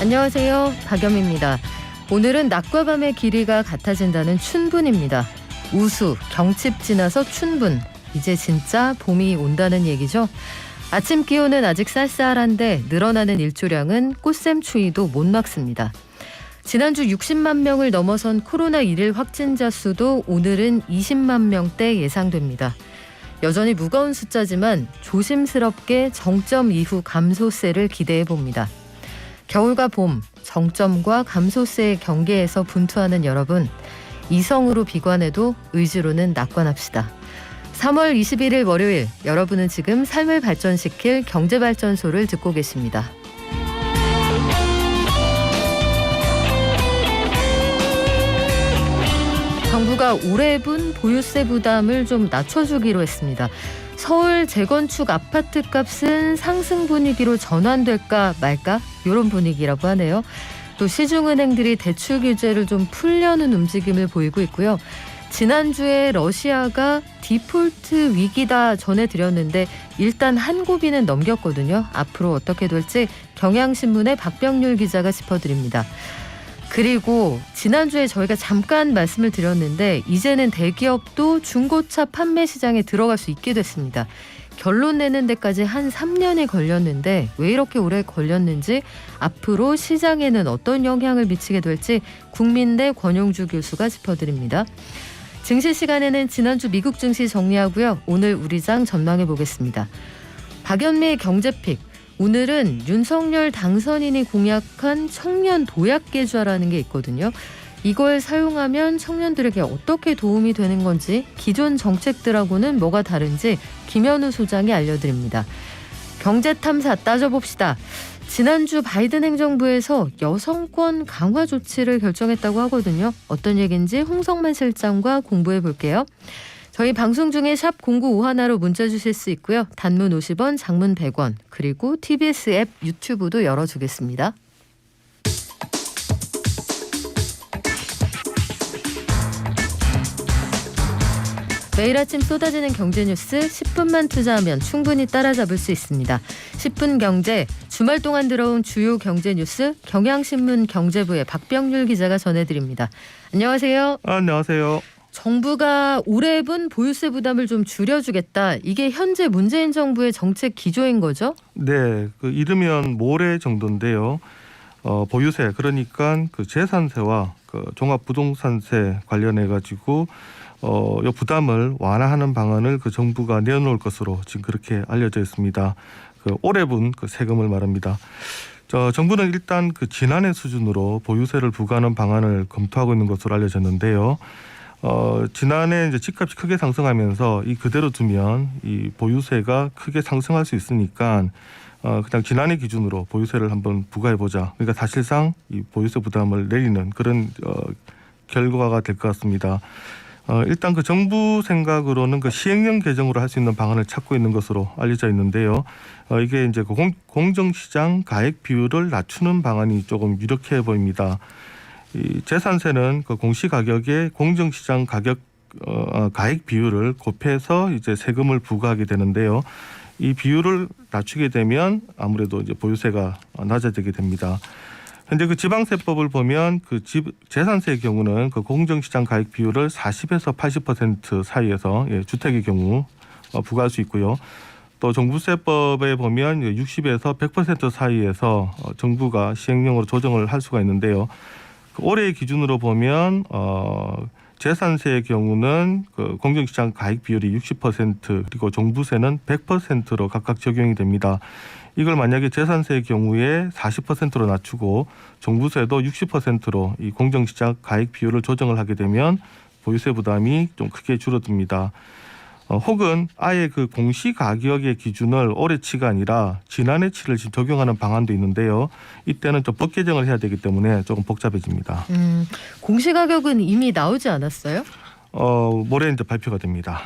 안녕하세요. 박연미입니다. 오늘은 낮과 밤의 길이가 같아진다는 춘분입니다. 우수, 경칩 지나서 춘분. 이제 진짜 봄이 온다는 얘기죠. 아침 기온은 아직 쌀쌀한데 늘어나는 일조량은 꽃샘추위도 못 막습니다. 지난주 60만 명을 넘어선 코로나 1일 확진자 수도 오늘은 20만 명대 예상됩니다. 여전히 무거운 숫자지만 조심스럽게 정점 이후 감소세를 기대해봅니다. 겨울과 봄, 정점과 감소세의 경계에서 분투하는 여러분, 이성으로 비관해도 의지로는 낙관합시다. 3월 21일 월요일, 여러분은 지금 삶을 발전시킬 경제발전소를 듣고 계십니다. 정부가 올해분 보유세 부담을 좀 낮춰주기로 했습니다. 서울 재건축 아파트 값은 상승 분위기로 전환될까 말까 이런 분위기라고 하네요. 또 시중은행들이 대출 규제를 좀 풀려는 움직임을 보이고 있고요. 지난주에 러시아가 디폴트 위기다 전해드렸는데 일단 한 고비는 넘겼거든요. 앞으로 어떻게 될지 경향신문의 박병률 기자가 짚어드립니다. 그리고 지난주에 저희가 잠깐 말씀을 드렸는데 이제는 대기업도 중고차 판매 시장에 들어갈 수 있게 됐습니다. 결론 내는 데까지 한 3년이 걸렸는데 왜 이렇게 오래 걸렸는지, 앞으로 시장에는 어떤 영향을 미치게 될지 국민대 권용주 교수가 짚어드립니다. 증시 시간에는 지난주 미국 증시 정리하고요. 오늘 우리장 전망해 보겠습니다. 박연미의 경제픽. 오늘은 윤석열 당선인이 공약한 청년 도약 계좌라는 게 있거든요. 이걸 사용하면 청년들에게 어떻게 도움이 되는 건지, 기존 정책들하고는 뭐가 다른지 김현우 소장이 알려드립니다. 경제탐사 따져봅시다. 지난주 바이든 행정부에서 여성권 강화 조치를 결정했다고 하거든요. 어떤 얘기인지 홍성만 실장과 공부해 볼게요. 저희 방송 중에 샵 0951로 문자 주실 수 있고요. 단문 50원, 장문 100원, 그리고 TBS 앱 유튜브도 열어주겠습니다. 매일 아침 쏟아지는 경제 뉴스 10분만 투자하면 충분히 따라잡을 수 있습니다. 10분 경제, 주말 동안 들어온 주요 경제 뉴스 경향신문 경제부의 박병률 기자가 전해드립니다. 안녕하세요. 안녕하세요. 정부가 올해분 보유세 부담을 좀 줄여주겠다. 이게 현재 문재인 정부의 정책 기조인 거죠? 네, 이르면 모레 정도인데요. 보유세, 그러니까 재산세와 종합부동산세 관련해 가지고 이 부담을 완화하는 방안을 정부가 내놓을 것으로 지금 그렇게 알려져 있습니다. 올해분 세금을 말합니다. 정부는 일단 지난해 수준으로 보유세를 부과하는 방안을 검토하고 있는 것으로 알려졌는데요. 지난해 이제 집값이 크게 상승하면서 이 그대로 두면 이 보유세가 크게 상승할 수 있으니까 그냥 지난해 기준으로 보유세를 한번 부과해보자. 그러니까 사실상 이 보유세 부담을 내리는 그런 결과가 될 것 같습니다. 일단 정부 생각으로는 시행령 개정으로 할 수 있는 방안을 찾고 있는 것으로 알려져 있는데요. 이게 이제 공정시장 가액 비율을 낮추는 방안이 조금 유력해 보입니다. 이 재산세는 공시가격의 공정시장 가액 비율을 곱해서 이제 세금을 부과하게 되는데요. 이 비율을 낮추게 되면 아무래도 이제 보유세가 낮아지게 됩니다. 현재 지방세법을 보면 재산세의 경우는 공정시장 가액 비율을 40에서 80% 사이에서 주택의 경우 부과할 수 있고요. 또 종부세법에 보면 60에서 100% 사이에서 정부가 시행령으로 조정을 할 수가 있는데요. 올해의 기준으로 보면 재산세의 경우는 공정시장 가액 비율이 60% 그리고 종부세는 100%로 각각 적용이 됩니다. 이걸 만약에 재산세의 경우에 40%로 낮추고 종부세도 60%로 이 공정시장 가액 비율을 조정을 하게 되면 보유세 부담이 좀 크게 줄어듭니다. 혹은 아예 공시가격의 기준을 올해치가 아니라 지난해치를 지금 적용하는 방안도 있는데요. 이때는 좀 법 개정을 해야 되기 때문에 조금 복잡해집니다. 공시가격은 이미 나오지 않았어요? 모레 이제 발표가 됩니다.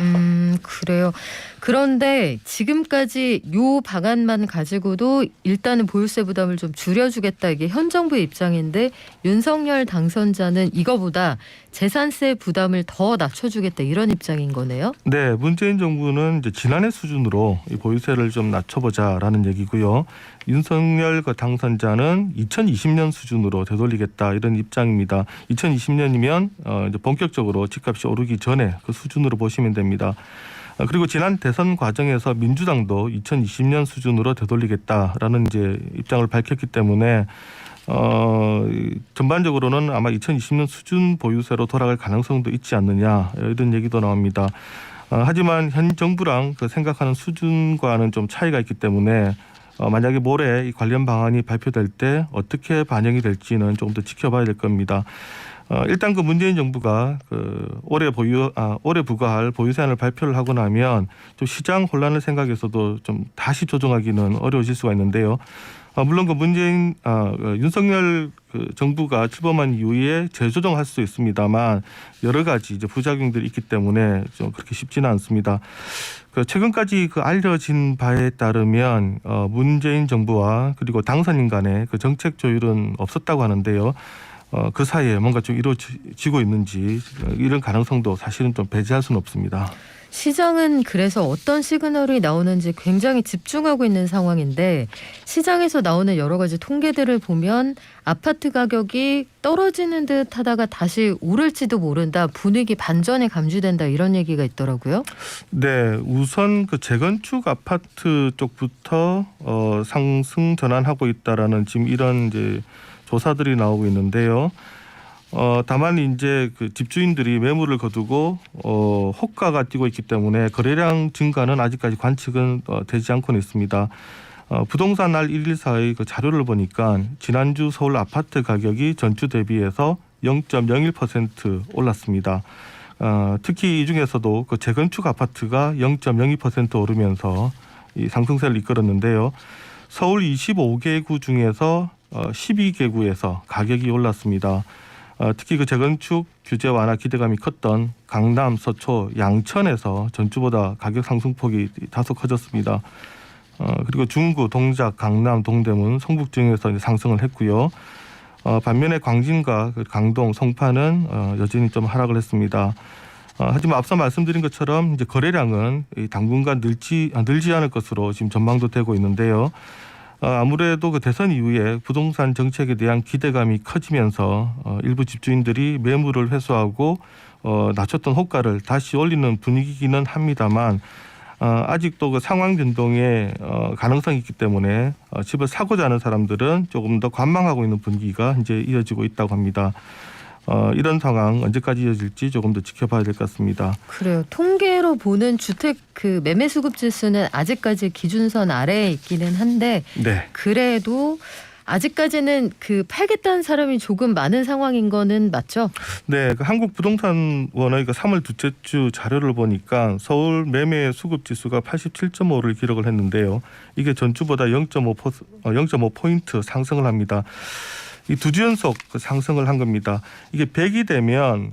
그래요. 그런데 지금까지 요 방안만 가지고도 일단은 보유세 부담을 좀 줄여주겠다, 이게 현 정부의 입장인데, 윤석열 당선자는 이거보다 재산세 부담을 더 낮춰주겠다, 이런 입장인 거네요. 네, 문재인 정부는 이제 지난해 수준으로 이 보유세를 좀 낮춰보자라는 얘기고요. 윤석열 그 당선자는 2020년 수준으로 되돌리겠다, 이런 입장입니다. 2020년이면 이제 본격적으로 집값이 오르기 전에 그 수준으로 보시면 됩니다. 그리고 지난 대선 과정에서 민주당도 2020년 수준으로 되돌리겠다라는 이제 입장을 밝혔기 때문에 전반적으로는 아마 2020년 수준 보유세로 돌아갈 가능성도 있지 않느냐, 이런 얘기도 나옵니다. 하지만 현 정부랑 그 생각하는 수준과는 좀 차이가 있기 때문에 만약에 모레 이 관련 방안이 발표될 때 어떻게 반영이 될지는 조금 더 지켜봐야 될 겁니다. 일단 그 문재인 정부가 그 올해 부과할 보유세안을 발표를 하고 나면 좀 시장 혼란을 생각해서도 좀 다시 조정하기는 어려워질 수가 있는데요. 물론 그 윤석열 그 정부가 출범한 이후에 재조정할 수 있습니다만 여러 가지 이제 부작용들이 있기 때문에 좀 그렇게 쉽지는 않습니다. 그 최근까지 그 알려진 바에 따르면 문재인 정부와 그리고 당선인 간의 그 정책 조율은 없었다고 하는데요. 그 사이에 뭔가 좀 이루어지고 있는지 이런 가능성도 사실은 좀 배제할 수는 없습니다. 시장은 그래서 어떤 시그널이 나오는지 굉장히 집중하고 있는 상황인데, 시장에서 나오는 여러 가지 통계들을 보면 아파트 가격이 떨어지는 듯 하다가 다시 오를지도 모른다, 분위기 반전에 감지된다, 이런 얘기가 있더라고요. 네, 우선 그 재건축 아파트 쪽부터 상승 전환하고 있다라는 지금 이런 이제 조사들이 나오고 있는데요. 다만 이제 그 집주인들이 매물을 거두고 호가가 뛰고 있기 때문에 거래량 증가는 아직까지 관측은 되지 않고는 있습니다. 부동산 날 114의 그 자료를 보니까 지난주 서울 아파트 가격이 전주 대비해서 0.01% 올랐습니다. 특히 이 중에서도 그 재건축 아파트가 0.02% 오르면서 이 상승세를 이끌었는데요. 서울 25개구 중에서 12개구에서 가격이 올랐습니다. 특히 그 재건축 규제 완화 기대감이 컸던 강남, 서초, 양천에서 전주보다 가격 상승폭이 다소 커졌습니다. 그리고 중구, 동작, 강남, 동대문, 성북 등에서 상승을 했고요. 반면에 광진과 강동, 송파는 여전히 좀 하락을 했습니다. 하지만 앞서 말씀드린 것처럼 이제 거래량은 당분간 늘지 않을 것으로 지금 전망도 되고 있는데요. 아무래도 그 대선 이후에 부동산 정책에 대한 기대감이 커지면서 일부 집주인들이 매물을 회수하고 낮췄던 호가를 다시 올리는 분위기기는 합니다만, 아직도 그 상황 변동의 가능성이 있기 때문에 집을 사고자 하는 사람들은 조금 더 관망하고 있는 분위기가 이제 이어지고 있다고 합니다. 이런 상황 언제까지 이어질지 조금 더 지켜봐야 될 것 같습니다. 그래요. 통계로 보는 주택 그 매매 수급 지수는 아직까지 기준선 아래에 있기는 한데, 네. 그래도 아직까지는 그 팔겠다는 사람이 조금 많은 상황인 거는 맞죠? 네, 그 한국부동산원의 그 3월 둘째 주 자료를 보니까 서울 매매 수급 지수가 87.5를 기록을 했는데요. 이게 전주보다 0.5포인트 상승을 합니다. 이 두 주 연속 상승을 한 겁니다. 이게 100이 되면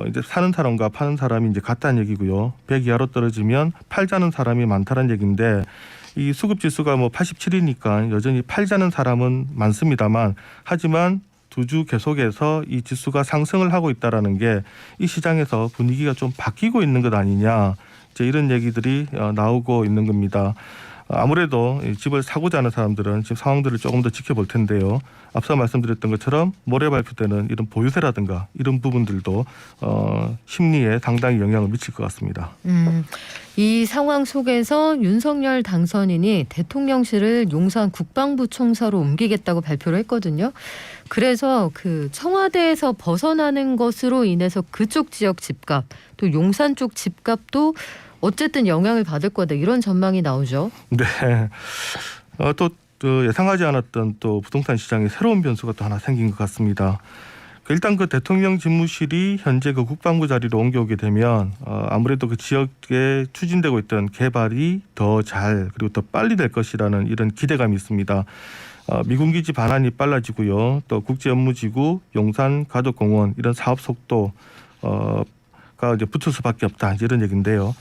이제 사는 사람과 파는 사람이 이제 같다는 얘기고요. 100 이하로 떨어지면 팔자는 사람이 많다는 얘기인데, 이 수급 지수가 뭐 87이니까 여전히 팔자는 사람은 많습니다만, 하지만 두 주 계속해서 이 지수가 상승을 하고 있다라는 게 이 시장에서 분위기가 좀 바뀌고 있는 것 아니냐, 이제 이런 얘기들이 나오고 있는 겁니다. 아무래도 집을 사고자 하는 사람들은 지금 상황들을 조금 더 지켜볼 텐데요. 앞서 말씀드렸던 것처럼 모레 발표되는 이런 보유세라든가 이런 부분들도 심리에 상당히 영향을 미칠 것 같습니다. 이 상황 속에서 윤석열 당선인이 대통령실을 용산 국방부 총사로 옮기겠다고 발표를 했거든요. 그래서 그 청와대에서 벗어나는 것으로 인해서 그쪽 지역 집값, 또 용산 쪽 집값도 어쨌든 영향을 받을 거다, 이런 전망이 나오죠. 네. 또 예상하지 않았던 또 부동산 시장에 새로운 변수가 또 하나 생긴 것 같습니다. 일단 그 대통령 집무실이 현재 그 국방부 자리로 옮겨오게 되면 아무래도 그 지역에 추진되고 있던 개발이 더 잘 그리고 더 빨리 될 것이라는 이런 기대감이 있습니다. 미군 기지 반환이 빨라지고요. 또 국제업무지구, 용산 가족공원 이런 사업 속도 이제 붙을 수밖에 없다 이런 얘기인데요.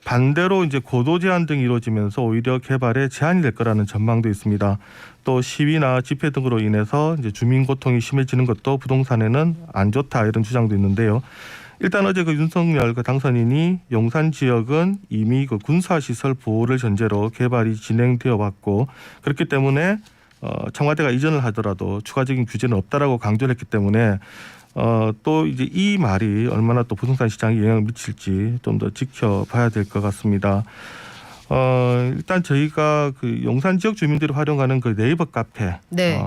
반대로 이제 고도 제한 등이 이루어지면서 오히려 개발에 제한이 될 거라는 전망도 있습니다. 또 시위나 집회 등으로 인해서 이제 주민 고통이 심해지는 것도 부동산에는 안 좋다 이런 주장도 있는데요. 일단 어제 그 윤석열 그 당선인이 용산 지역은 이미 그 군사시설 보호를 전제로 개발이 진행되어 왔고 그렇기 때문에 청와대가 이전을 하더라도 추가적인 규제는 없다라고 강조를 했기 때문에 또 이제 이 말이 얼마나 또 부동산 시장에 영향을 미칠지 좀 더 지켜봐야 될 것 같습니다. 일단 저희가 그 용산 지역 주민들이 활용하는 그 네이버 카페, 네.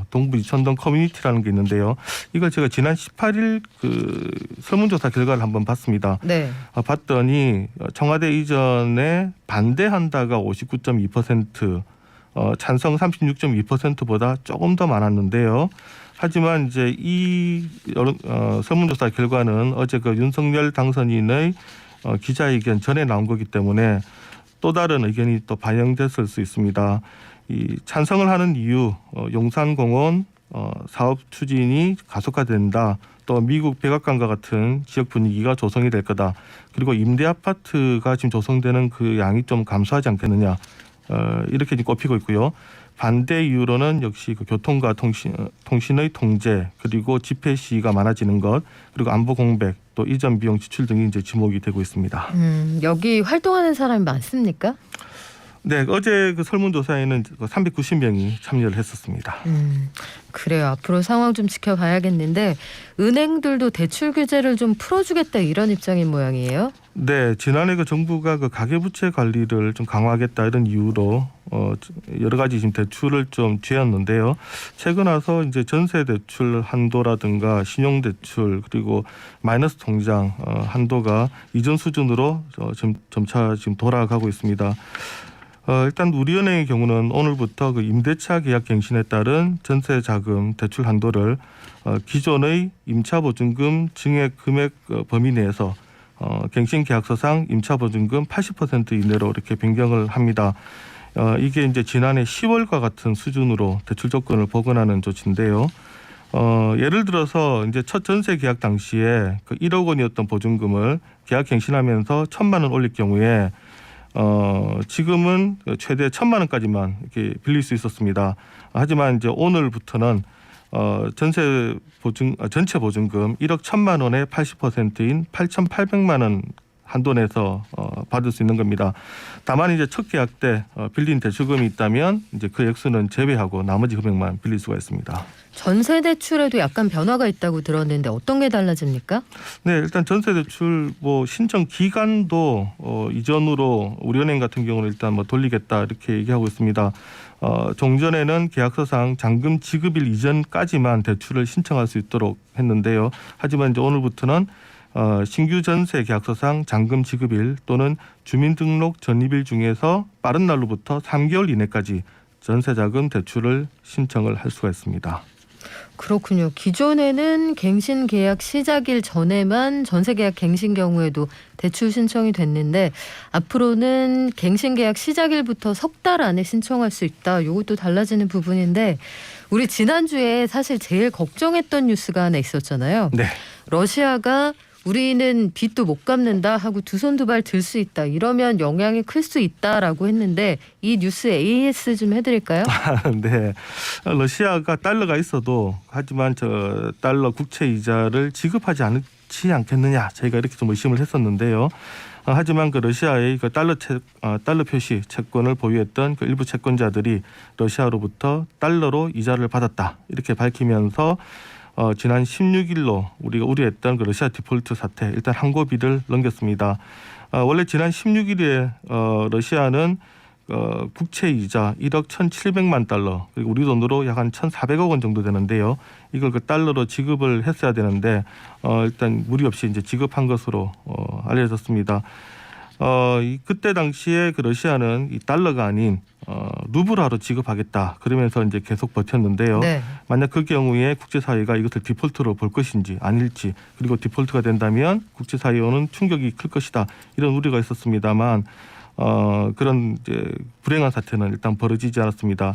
동부 이천동 커뮤니티라는 게 있는데요. 이걸 제가 지난 18일 그 설문조사 결과를 한번 봤습니다. 네. 봤더니 청와대 이전에 반대한다가 59.2%, 찬성 36.2%보다 조금 더 많았는데요. 하지만 이제 이 설문조사 결과는 어제 그 윤석열 당선인의 기자회견 전에 나온 거기 때문에 또 다른 의견이 또 반영됐을 수 있습니다. 이 찬성을 하는 이유, 용산공원 사업 추진이 가속화된다. 또 미국 백악관과 같은 지역 분위기가 조성이 될 거다. 그리고 임대 아파트가 지금 조성되는 그 양이 좀 감소하지 않겠느냐. 이렇게 꼽히고 있고요. 반대 이유로는 역시 그 교통과 통신의 통제 그리고 집회 시위가 많아지는 것 그리고 안보 공백 또 이전 비용 지출 등이 이제 지목이 되고 있습니다. 여기 활동하는 사람이 많습니까? 네, 어제 그 설문조사에는 390명이 참여를 했었습니다. 그래요. 앞으로 상황 좀 지켜봐야겠는데 은행들도 대출 규제를 좀 풀어주겠다 이런 입장인 모양이에요. 네, 지난해 그 정부가 그 가계부채 관리를 좀 강화하겠다 이런 이유로 여러 가지 지금 대출을 좀 쥐었는데요. 최근 와서 이제 전세 대출 한도라든가 신용 대출 그리고 마이너스 통장 한도가 이전 수준으로 점차 지금 돌아가고 있습니다. 일단 우리은행의 경우는 오늘부터 그 임대차 계약 갱신에 따른 전세 자금 대출 한도를 기존의 임차 보증금 증액 금액 범위 내에서 갱신 계약서상 임차 보증금 80% 이내로 이렇게 변경을 합니다. 이게 이제 지난해 10월과 같은 수준으로 대출 조건을 복원하는 조치인데요. 예를 들어서 이제 첫 전세 계약 당시에 그 1억 원이었던 보증금을 계약 갱신하면서 1,000만 원 올릴 경우에 지금은 최대 1,000만 원까지만 이렇게 빌릴 수 있었습니다. 하지만 이제 오늘부터는 전체 보증금 1억 1,000만 원의 80%인 8,800만 원 한도 내서 받을 수 있는 겁니다. 다만 이제 첫 계약 때 빌린 대출금이 있다면 이제 그 액수는 제외하고 나머지 금액만 빌릴 수가 있습니다. 전세 대출에도 약간 변화가 있다고 들었는데 어떤 게 달라집니까? 네, 일단 전세 대출 신청 기간도 이전으로 우리은행 같은 경우는 일단 돌리겠다 이렇게 얘기하고 있습니다. 종전에는 계약서상 잔금 지급일 이전까지만 대출을 신청할 수 있도록 했는데요. 하지만 이제 오늘부터는 신규 전세 계약서상 잔금 지급일 또는 주민등록 전입일 중에서 빠른 날로부터 3개월 이내까지 전세자금 대출을 신청을 할 수가 있습니다. 그렇군요. 기존에는 갱신 계약 시작일 전에만 전세 계약 갱신 경우에도 대출 신청이 됐는데 앞으로는 갱신 계약 시작일부터 석 달 안에 신청할 수 있다. 이것도 달라지는 부분인데 우리 지난주에 사실 제일 걱정했던 뉴스가 하나 있었잖아요. 네. 러시아가 우리는 빚도 못 갚는다 하고 두 손 두 발 들 수 있다. 이러면 영향이 클 수 있다라고 했는데 이 뉴스 AS 좀 해드릴까요? 네, 러시아가 달러가 있어도 하지만 저 달러 국채 이자를 지급하지 않겠느냐 저희가 이렇게 좀 의심을 했었는데요. 하지만 그 러시아의 그 달러 표시 채권을 보유했던 그 일부 채권자들이 러시아로부터 달러로 이자를 받았다 이렇게 밝히면서 지난 16일로 우리가 우려했던 그 러시아 디폴트 사태 일단 항고비를 넘겼습니다. 원래 지난 16일에 러시아는 국채 이자 1억 1,700만 달러 그리고 우리 돈으로 약 한 1,400억 원 정도 되는데요. 이걸 그 달러로 지급을 했어야 되는데 일단 무리 없이 이제 지급한 것으로 알려졌습니다. 그때 당시에 그 러시아는 이 달러가 아닌 루블화로 지급하겠다 그러면서 이제 계속 버텼는데요. 네. 만약 그 경우에 국제사회가 이것을 디폴트로 볼 것인지 아닐지 그리고 디폴트가 된다면 국제사회에 오는 충격이 클 것이다 이런 우려가 있었습니다만 그런 이제 불행한 사태는 일단 벌어지지 않았습니다.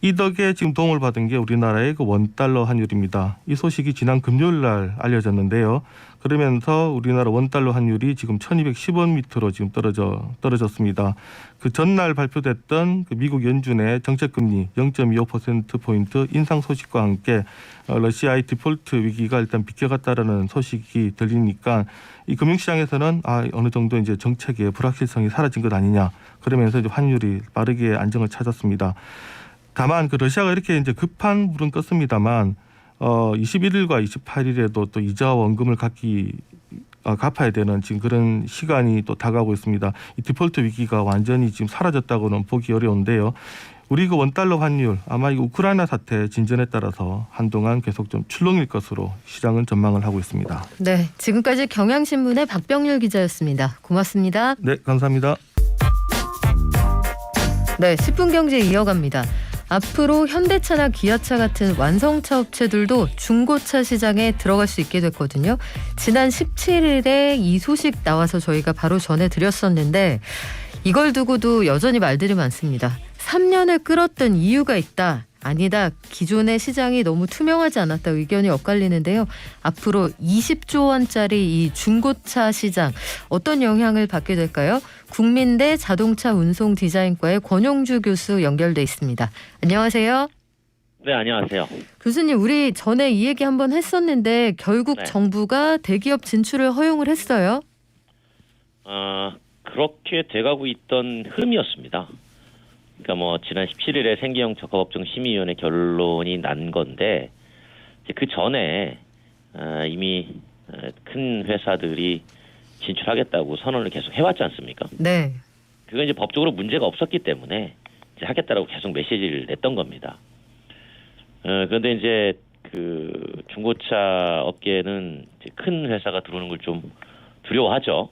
이 덕에 지금 도움을 받은 게 우리나라의 그 원달러 환율입니다. 이 소식이 지난 금요일 날 알려졌는데요. 그러면서 우리나라 원달러 환율이 지금 1210원 밑으로 지금 떨어졌습니다. 그 전날 발표됐던 그 미국 연준의 정책금리 0.25%포인트 인상 소식과 함께 러시아의 디폴트 위기가 일단 비껴갔다라는 소식이 들리니까 이 금융시장에서는 어느 정도 이제 정책의 불확실성이 사라진 것 아니냐, 그러면서 이제 환율이 빠르게 안정을 찾았습니다. 다만 그 러시아가 이렇게 이제 급한 물은 껐습니다만 21일과 28일에도 또 이자와 원금을 갚아야 되는 지금 그런 시간이 또 다가오고 있습니다. 이 디폴트 위기가 완전히 지금 사라졌다고는 보기 어려운데요. 우리 그 원달러 환율 아마 이 우크라이나 사태 진전에 따라서 한동안 계속 좀 출렁일 것으로 시장은 전망을 하고 있습니다. 네, 지금까지 경향신문의 박병률 기자였습니다. 고맙습니다. 네, 감사합니다. 네, 10분 경제 이어갑니다. 앞으로 현대차나 기아차 같은 완성차 업체들도 중고차 시장에 들어갈 수 있게 됐거든요. 지난 17일에 이 소식 나와서 저희가 바로 전해드렸었는데 이걸 두고도 여전히 말들이 많습니다. 3년을 끌었던 이유가 있다. 아니다. 기존의 시장이 너무 투명하지 않았다. 의견이 엇갈리는데요. 앞으로 20조 원짜리 이 중고차 시장 어떤 영향을 받게 될까요? 국민대 자동차 운송 디자인과의 권용주 교수 연결돼 있습니다. 안녕하세요. 네, 안녕하세요. 교수님, 우리 전에 이 얘기 한번 했었는데 결국 네. 정부가 대기업 진출을 허용을 했어요. 그렇게 돼가고 있던 흐름이었습니다. 그러니까 뭐 지난 17일에 생계형 적합업종 심의위원회 결론이 난 건데 그 전에 이미 큰 회사들이 진출하겠다고 선언을 계속 해왔지 않습니까? 네. 그건 이제 법적으로 문제가 없었기 때문에 이제 하겠다라고 계속 메시지를 냈던 겁니다. 그런데 이제 그 중고차 업계는 이제 큰 회사가 들어오는 걸 좀 두려워하죠.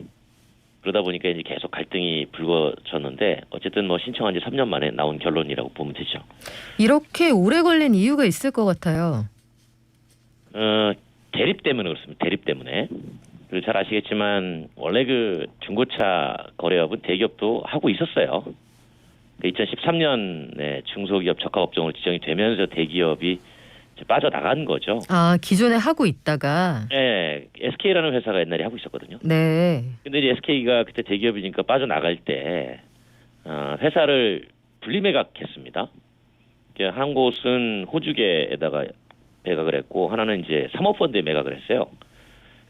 그러다 보니까 이제 계속 갈등이 불거졌는데 어쨌든 뭐 신청한 지 3년 만에 나온 결론이라고 보면 되죠. 이렇게 오래 걸린 이유가 있을 것 같아요. 대립 때문에 그렇습니다. 대립 때문에. 그리고 잘 아시겠지만 원래 그 중고차 거래업은 대기업도 하고 있었어요. 2013년에 중소기업 적합업종으로 지정이 되면서 대기업이 이제 빠져나간 거죠. 기존에 하고 있다가. 네, SK라는 회사가 옛날에 하고 있었거든요. 네. 근데 이제 SK가 그때 대기업이니까 빠져나갈 때 회사를 분리매각했습니다. 한 곳은 호주계에다가 매각을 했고 하나는 이제 사모펀드에 매각을 했어요.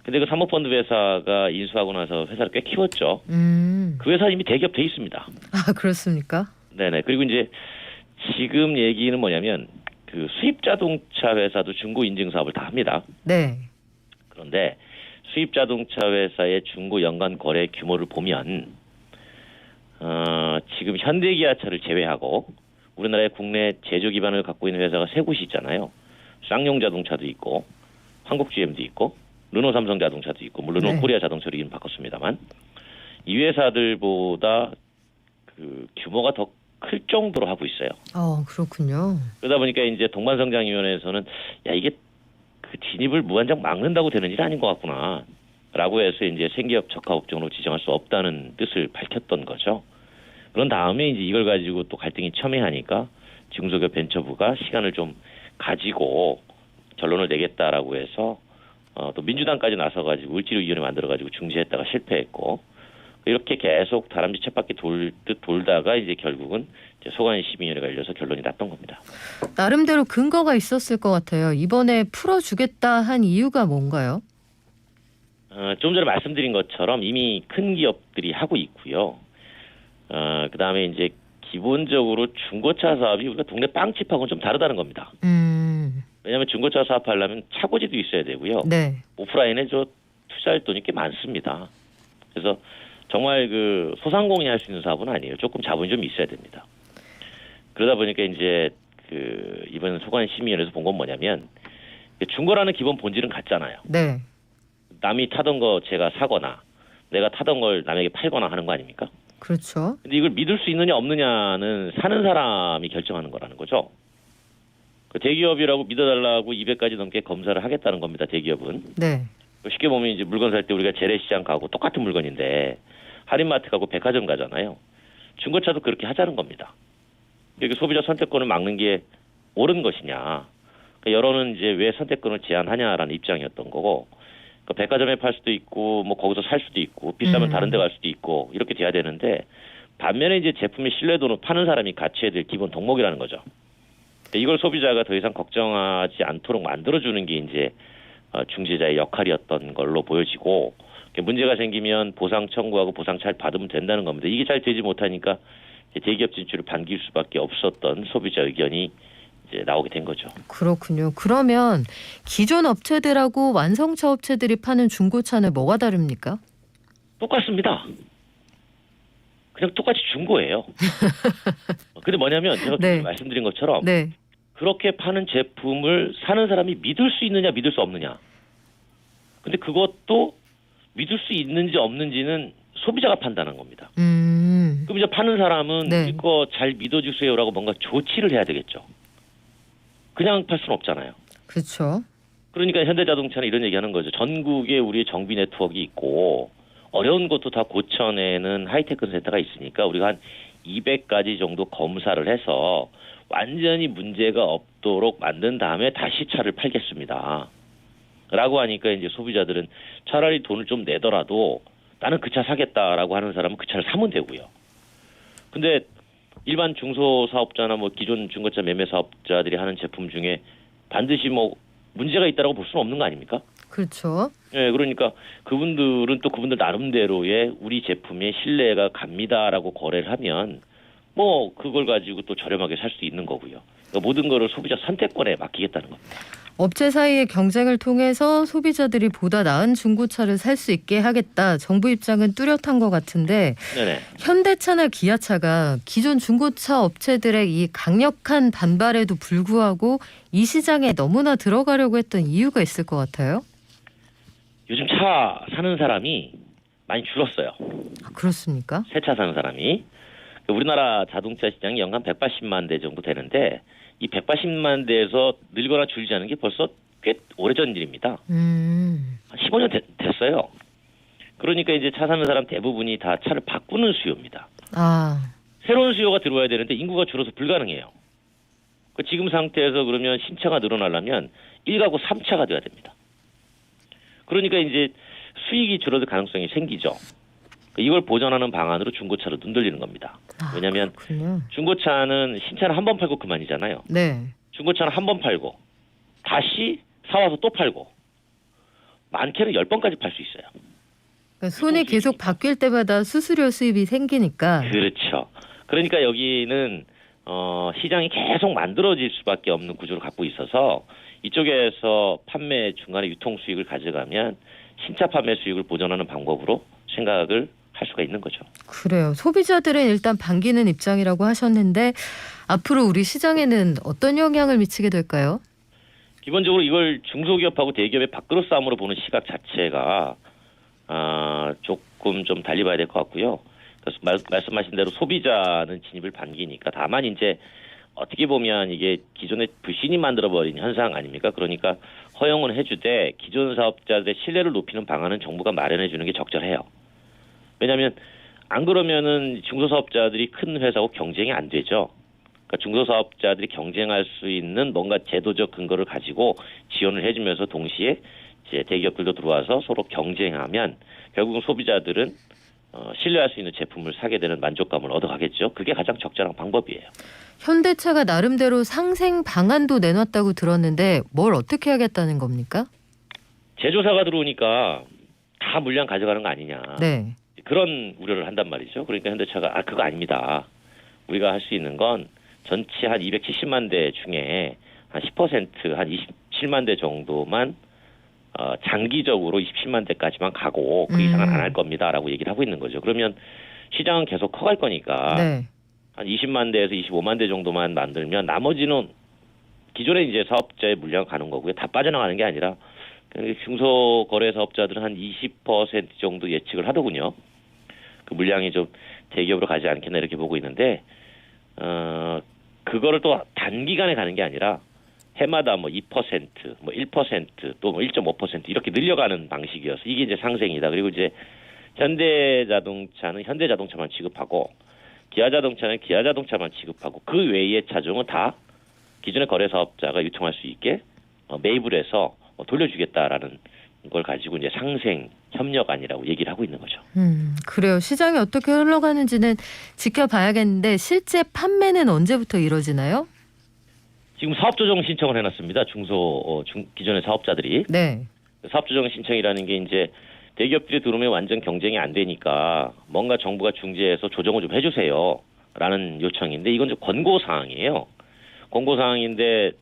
근데 그 사모펀드 회사가 인수하고 나서 회사를 꽤 키웠죠. 그 회사 이미 대기업 돼 있습니다. 그렇습니까? 네네. 그리고 이제 지금 얘기는 뭐냐면 그 수입 자동차 회사도 중고 인증 사업을 다 합니다. 네. 그런데 수입 자동차 회사의 중고 연간 거래 규모를 보면 지금 현대기아차를 제외하고 우리나라의 국내 제조 기반을 갖고 있는 회사가 세 곳이 있잖아요. 쌍용 자동차도 있고 한국 GM도 있고 르노 삼성 자동차도 있고 물론 르노 네. 코리아 자동차로 이름 바꿨습니다만 이 회사들보다 그 규모가 더 클 정도로 하고 있어요. 그렇군요. 그러다 보니까 이제 동반성장위원회에서는 이게 그 진입을 무한정 막는다고 되는 일이 아닌 것 같구나. 라고 해서 이제 생기업 적합업종으로 지정할 수 없다는 뜻을 밝혔던 거죠. 그런 다음에 이제 이걸 가지고 또 갈등이 첨예하니까 중소기업 벤처부가 시간을 좀 가지고 결론을 내겠다라고 해서 또 민주당까지 나서가지고 을지로위원회 만들어가지고 중지했다가 실패했고 이렇게 계속 다람쥐 쳇바퀴 돌다가 이제 결국은 이제 소관심의위원회가 열려서 결론이 났던 겁니다. 나름대로 근거가 있었을 것 같아요. 이번에 풀어주겠다 한 이유가 뭔가요? 좀 전에 말씀드린 것처럼 이미 큰 기업들이 하고 있고요. 그다음에 이제 기본적으로 중고차 사업이 우리가 동네 빵집하고는 좀 다르다는 겁니다. 왜냐하면 중고차 사업하려면 차고지도 있어야 되고요. 네. 오프라인에 투자할 돈이 꽤 많습니다. 그래서 정말 그 소상공인이 할 수 있는 사업은 아니에요. 조금 자본이 좀 있어야 됩니다. 그러다 보니까 이제 그 이번 소관심의위원회에서 본 건 뭐냐면 중고라는 기본 본질은 같잖아요. 네. 남이 타던 거 제가 사거나 내가 타던 걸 남에게 팔거나 하는 거 아닙니까? 그렇죠. 근데 이걸 믿을 수 있느냐 없느냐는 사는 사람이 결정하는 거라는 거죠. 그 대기업이라고 믿어달라고 200가지 넘게 검사를 하겠다는 겁니다. 대기업은. 네. 쉽게 보면 이제 물건 살 때 우리가 재래시장 가고 똑같은 물건인데 할인마트 가고 백화점 가잖아요. 중고차도 그렇게 하자는 겁니다. 여기 소비자 선택권을 막는 게 옳은 것이냐. 그러니까 여론은 이제 왜 선택권을 제한하냐라는 입장이었던 거고, 그러니까 백화점에 팔 수도 있고, 뭐 거기서 살 수도 있고, 비싸면 다른 데 갈 수도 있고, 이렇게 돼야 되는데, 반면에 이제 제품의 신뢰도는 파는 사람이 갖춰야 될 기본 덕목이라는 거죠. 이걸 소비자가 더 이상 걱정하지 않도록 만들어주는 게 이제 중재자의 역할이었던 걸로 보여지고, 문제가 생기면 보상 청구하고 보상 잘 받으면 된다는 겁니다. 이게 잘 되지 못하니까 대기업 진출을 반길 수밖에 없었던 소비자 의견이 이제 나오게 된 거죠. 그렇군요. 그러면 기존 업체들하고 완성차 업체들이 파는 중고차는 뭐가 다릅니까? 똑같습니다. 그냥 똑같이 중고예요. 근데 뭐냐면 제가 네. 말씀드린 것처럼 네. 그렇게 파는 제품을 사는 사람이 믿을 수 있느냐 믿을 수 없느냐. 근데 그것도 믿을 수 있는지 없는지는 소비자가 판단한 겁니다. 그럼 이제 파는 사람은 네. 이거 잘 믿어주세요라고 뭔가 조치를 해야 되겠죠. 그냥 팔 수는 없잖아요. 그렇죠. 그러니까 현대자동차는 이런 얘기하는 거죠. 전국에 우리 정비 네트워크 있고 어려운 것도 다 고쳐내는 하이테크 센터가 있으니까 우리가 한 200가지 정도 검사를 해서 완전히 문제가 없도록 만든 다음에 다시 차를 팔겠습니다. 라고 하니까 이제 소비자들은 차라리 돈을 좀 내더라도 나는 그 차 사겠다라고 하는 사람은 그 차를 사면 되고요. 근데 일반 중소사업자나 뭐 기존 중고차 매매 사업자들이 하는 제품 중에 반드시 뭐 문제가 있다라고 볼 수는 없는 거 아닙니까? 그렇죠. 예, 그러니까 그분들은 또 그분들 나름대로의 우리 제품에 신뢰가 갑니다라고 거래를 하면 뭐 그걸 가지고 또 저렴하게 살 수 있는 거고요. 그러니까 모든 거를 소비자 선택권에 맡기겠다는 겁니다. 업체 사이의 경쟁을 통해서 소비자들이 보다 나은 중고차를 살 수 있게 하겠다. 정부 입장은 뚜렷한 것 같은데 네네. 현대차나 기아차가 기존 중고차 업체들의 이 강력한 반발에도 불구하고 이 시장에 너무나 들어가려고 했던 이유가 있을 것 같아요. 요즘 차 사는 사람이 많이 줄었어요. 아, 그렇습니까? 새 차 사는 사람이. 우리나라 자동차 시장이 연간 180만 대 정도 되는데 이 180만 대에서 늘거나 줄지 않은 게 벌써 꽤 오래전 일입니다. 15년 됐어요. 그러니까 이제 차 사는 사람 대부분이 다 차를 바꾸는 수요입니다. 아, 새로운 수요가 들어와야 되는데 인구가 줄어서 불가능해요. 지금 상태에서 그러면 신차가 늘어나려면 1가구 3차가 돼야 됩니다. 그러니까 이제 수익이 줄어들 가능성이 생기죠. 이걸 보전하는 방안으로 중고차로 눈 돌리는 겁니다. 왜냐하면 그렇군요. 중고차는 신차는 한 번 팔고 그만이잖아요. 네. 중고차는 한 번 팔고 다시 사와서 또 팔고 많게는 10번까지 팔 수 있어요. 그러니까 손이 계속 바뀔 때마다 수수료 수입이 생기니까. 그렇죠. 그러니까 여기는 시장이 계속 만들어질 수밖에 없는 구조를 갖고 있어서 이쪽에서 판매 중간에 유통 수익을 가져가면 신차 판매 수익을 보전하는 방법으로 생각을 할 수가 있는 거죠. 그래요. 소비자들은 일단 반기는 입장이라고 하셨는데 앞으로 우리 시장에는 어떤 영향을 미치게 될까요? 기본적으로 이걸 중소기업하고 대기업의 밥그릇 싸움으로 보는 시각 자체가 조금 좀 달리 봐야 될 것 같고요. 그래서 말씀하신 대로 소비자는 진입을 반기니까 다만 이제 어떻게 보면 이게 기존의 불신이 만들어버린 현상 아닙니까? 그러니까 허용은 해주되 기존 사업자들의 신뢰를 높이는 방안은 정부가 마련해 주는 게 적절해요. 왜냐하면 안 그러면은 중소사업자들이 큰 회사하고 경쟁이 안 되죠. 그러니까 중소사업자들이 경쟁할 수 있는 뭔가 제도적 근거를 가지고 지원을 해주면서 동시에 이제 대기업들도 들어와서 서로 경쟁하면 결국은 소비자들은 신뢰할 수 있는 제품을 사게 되는 만족감을 얻어가겠죠. 그게 가장 적절한 방법이에요. 현대차가 나름대로 상생 방안도 내놨다고 들었는데 뭘 어떻게 하겠다는 겁니까? 제조사가 들어오니까 다 물량 가져가는 거 아니냐. 네. 그런 우려를 한단 말이죠. 그러니까 현대차가 그거 아닙니다. 우리가 할 수 있는 건 전체 한 270만 대 중에 한 10% 한 27만 대 정도만 장기적으로 27만 대까지만 가고 그 이상은 안 할 겁니다라고 얘기를 하고 있는 거죠. 그러면 시장은 계속 커갈 거니까 네. 한 20만 대에서 25만 대 정도만 만들면 나머지는 기존의 이제 사업자의 물량 가는 거고요. 다 빠져나가는 게 아니라 중소거래 사업자들은 한 20% 정도 예측을 하더군요. 그 물량이 좀 대기업으로 가지 않겠나 이렇게 보고 있는데 그거를 또 단기간에 가는 게 아니라 해마다 뭐 2%, 뭐 1%, 또 뭐 1.5% 이렇게 늘려가는 방식이어서 이게 이제 상생이다. 그리고 이제 현대자동차는 현대자동차만 취급하고 기아자동차는 기아자동차만 취급하고 그 외의 차종은 다 기존의 거래사업자가 유통할 수 있게 매입을 해서 돌려주겠다라는 걸 가지고 이제 상생 협력안이라고 얘기를 하고 있는 거죠. 그래요. 시장이 어떻게 흘러가는지는 지켜봐야겠는데 실제 판매는 언제부터 이루어지나요? 지금 사업조정 신청을 해놨습니다. 기존의 사업자들이. 네. 사업조정 신청이라는 게 이제 대기업들이 들어오면 완전 경쟁이 안 되니까 뭔가 정부가 중재해서 조정을 좀 해주세요라는 요청인데 이건 좀 권고사항이에요. 권고사항인데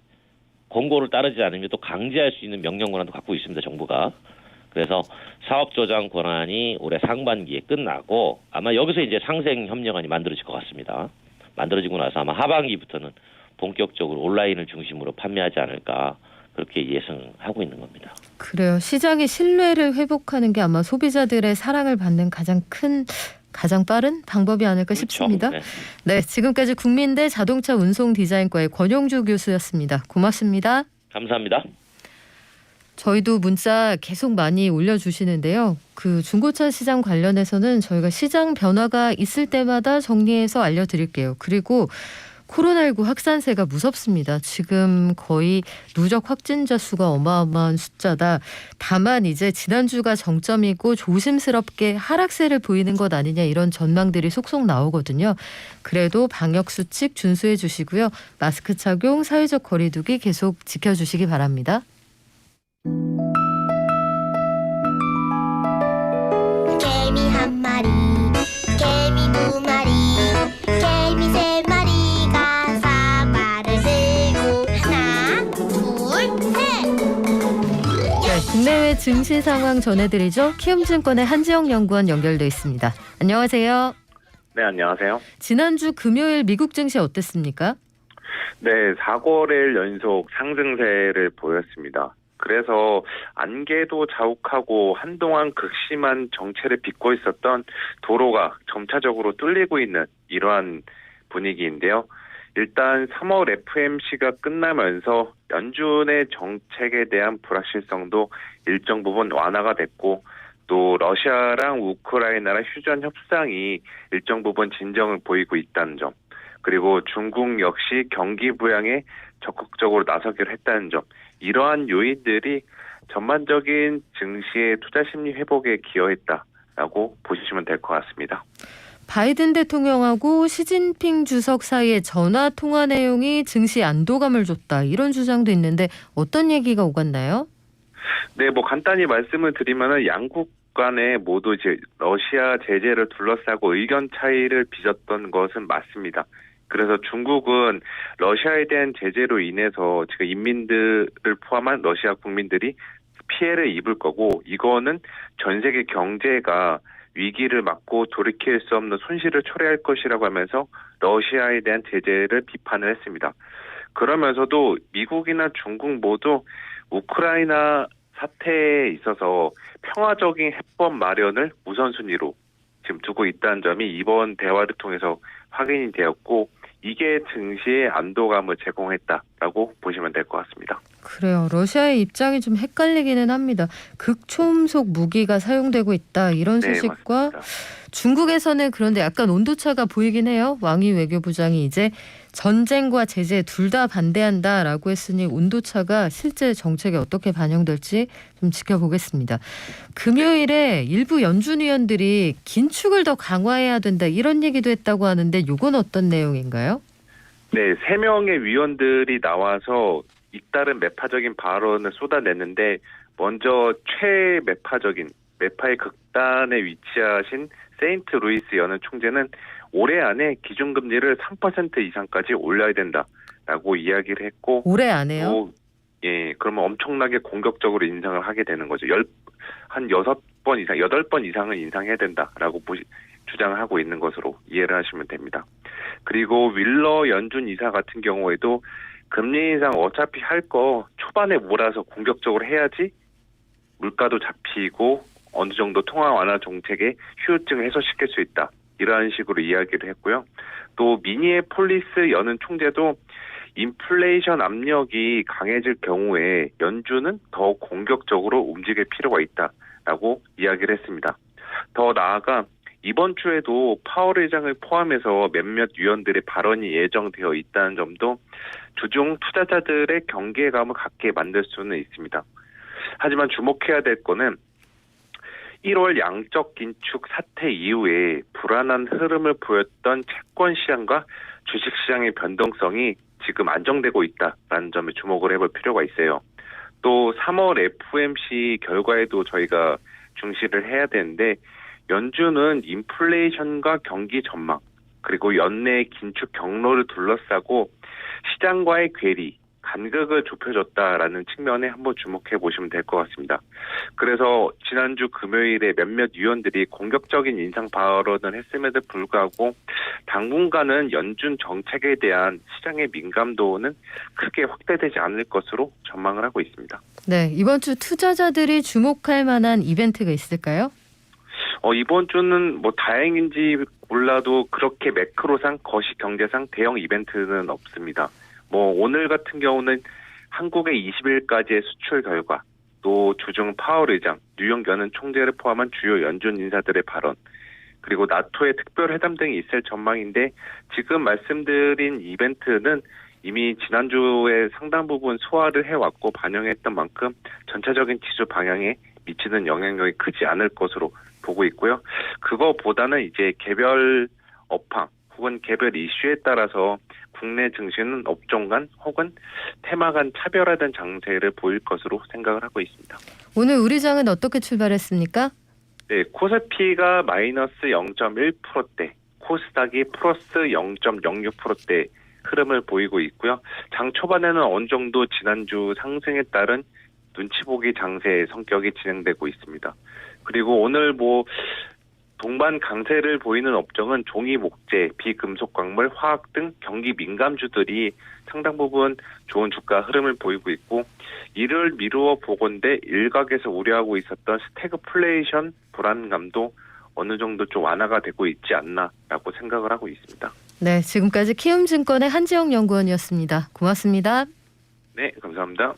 권고를 따르지 않으면 또 강제할 수 있는 명령 권한도 갖고 있습니다. 정부가. 그래서 사업조정 권한이 올해 상반기에 끝나고 아마 여기서 이제 상생협력안이 만들어질 것 같습니다. 만들어지고 나서 아마 하반기부터는 본격적으로 온라인을 중심으로 판매하지 않을까 그렇게 예상하고 있는 겁니다. 그래요. 시장의 신뢰를 회복하는 게 아마 소비자들의 사랑을 받는 가장 빠른 방법이 아닐까 그렇죠. 싶습니다. 네. 네, 지금까지 국민대 자동차 운송 디자인과의 권용주 교수였습니다. 고맙습니다. 감사합니다. 저희도 문자 계속 많이 올려주시는데요. 그 중고차 시장 관련해서는 저희가 시장 변화가 있을 때마다 정리해서 알려드릴게요. 그리고 코로나19 확산세가 무섭습니다. 지금 거의 누적 확진자 수가 어마어마한 숫자다. 다만 이제 지난주가 정점이고 조심스럽게 하락세를 보이는 것 아니냐 이런 전망들이 속속 나오거든요. 그래도 방역수칙 준수해 주시고요. 마스크 착용, 사회적 거리 두기 계속 지켜주시기 바랍니다. 개미 한 마리, 개미 두 마리, 개미 세 마리가 사과를 들고 하나, 둘, 셋. 네, 국내외 증시 상황 전해드리죠. 키움증권의 한지영 연구원 연결돼 있습니다. 안녕하세요. 네, 안녕하세요. 지난주 금요일 미국 증시 어땠습니까? 네, 4거래일 연속 상승세를 보였습니다. 그래서 안개도 자욱하고 한동안 극심한 정체를 빚고 있었던 도로가 점차적으로 뚫리고 있는 이러한 분위기인데요. 일단 3월 FOMC가 끝나면서 연준의 정책에 대한 불확실성도 일정 부분 완화가 됐고 또 러시아랑 우크라이나랑 휴전 협상이 일정 부분 진정을 보이고 있다는 점, 그리고 중국 역시 경기 부양에 적극적으로 나서기로 했다는 점, 이러한 요인들이 전반적인 증시의 투자 심리 회복에 기여했다라고 보시면 될 것 같습니다. 바이든 대통령하고 시진핑 주석 사이의 전화 통화 내용이 증시 안도감을 줬다. 이런 주장도 있는데 어떤 얘기가 오갔나요? 네, 간단히 말씀을 드리면은 양국 간에 모두 이제 러시아 제재를 둘러싸고 의견 차이를 빚었던 것은 맞습니다. 그래서 중국은 러시아에 대한 제재로 인해서 지금 인민들을 포함한 러시아 국민들이 피해를 입을 거고 이거는 전 세계 경제가 위기를 막고 돌이킬 수 없는 손실을 초래할 것이라고 하면서 러시아에 대한 제재를 비판을 했습니다. 그러면서도 미국이나 중국 모두 우크라이나 사태에 있어서 평화적인 해법 마련을 우선순위로 지금 두고 있다는 점이 이번 대화를 통해서 확인이 되었고 이게 증시에 안도감을 제공했다라고 보시면 될 것 같습니다. 그래요. 러시아의 입장이 좀 헷갈리기는 합니다. 극초음속 무기가 사용되고 있다. 이런 소식과 맞습니다. 중국에서는 그런데 약간 온도차가 보이긴 해요. 왕이 외교부장이 이제 전쟁과 제재 둘 다 반대한다라고 했으니 온도차가 실제 정책에 어떻게 반영될지 좀 지켜보겠습니다. 금요일에 일부 연준 위원들이 긴축을 더 강화해야 된다 이런 얘기도 했다고 하는데 이건 어떤 내용인가요? 네, 3명의 위원들이 나와서 잇따른 매파적인 발언을 쏟아냈는데 먼저 최매파적인 매파의 극단에 위치하신 세인트 루이스 연은 총재는 올해 안에 기준금리를 3% 이상까지 올려야 된다라고 이야기를 했고 올해 안에요? 예, 그러면 엄청나게 공격적으로 인상을 하게 되는 거죠. 한 6번 이상, 8번 이상은 인상해야 된다라고 주장을 하고 있는 것으로 이해를 하시면 됩니다. 그리고 윌러 연준 이사 같은 경우에도 금리 인상 어차피 할 거 초반에 몰아서 공격적으로 해야지 물가도 잡히고 어느 정도 통화 완화 정책의 휴유증을 해소시킬 수 있다. 이러한 식으로 이야기를 했고요. 또 미니애폴리스 연은 총재도 인플레이션 압력이 강해질 경우에 연준은 더 공격적으로 움직일 필요가 있다라고 이야기를 했습니다. 더 나아가 이번 주에도 파월 의장을 포함해서 몇몇 위원들의 발언이 예정되어 있다는 점도 주중 투자자들의 경계감을 갖게 만들 수는 있습니다. 하지만 주목해야 될 거는 1월 양적 긴축 사태 이후에 불안한 흐름을 보였던 채권 시장과 주식 시장의 변동성이 지금 안정되고 있다라는 점에 주목을 해볼 필요가 있어요. 또 3월 FOMC 결과에도 저희가 중시를 해야 되는데 연준은 인플레이션과 경기 전망 그리고 연내 긴축 경로를 둘러싸고 시장과의 괴리, 간극을 좁혀줬다라는 측면에 한번 주목해 보시면 될 것 같습니다. 그래서 지난주 금요일에 몇몇 위원들이 공격적인 인상 발언을 했음에도 불구하고 당분간은 연준 정책에 대한 시장의 민감도는 크게 확대되지 않을 것으로 전망을 하고 있습니다. 네, 이번 주 투자자들이 주목할 만한 이벤트가 있을까요? 이번 주는 뭐 다행인지 몰라도 그렇게 매크로상 거시 경제상 대형 이벤트는 없습니다. 뭐 오늘 같은 경우는 한국의 20일까지의 수출 결과, 또 주중 파월 의장, 뉴욕 연은 총재를 포함한 주요 연준 인사들의 발언, 그리고 나토의 특별회담 등이 있을 전망인데 지금 말씀드린 이벤트는 이미 지난주에 상당 부분 소화를 해왔고 반영했던 만큼 전체적인 지수 방향에 미치는 영향력이 크지 않을 것으로 보고 있고요. 그거보다는 이제 개별 업황 혹은 개별 이슈에 따라서 국내 증시는 업종 간 혹은 테마 간 차별화된 장세를 보일 것으로 생각을 하고 있습니다. 오늘 우리 장은 어떻게 출발했습니까? 네, 코스피가 마이너스 0.1%대, 코스닥이 플러스 0.06%대 흐름을 보이고 있고요. 장 초반에는 어느 정도 지난주 상승에 따른 눈치 보기 장세의 성격이 진행되고 있습니다. 그리고 오늘 동반 강세를 보이는 업종은 종이 목재, 비금속 광물, 화학 등 경기 민감주들이 상당 부분 좋은 주가 흐름을 보이고 있고 이를 미루어 보건대 일각에서 우려하고 있었던 스태그플레이션 불안감도 어느 정도 좀 완화가 되고 있지 않나라고 생각을 하고 있습니다. 네, 지금까지 키움증권의 한지영 연구원이었습니다. 고맙습니다. 네, 감사합니다.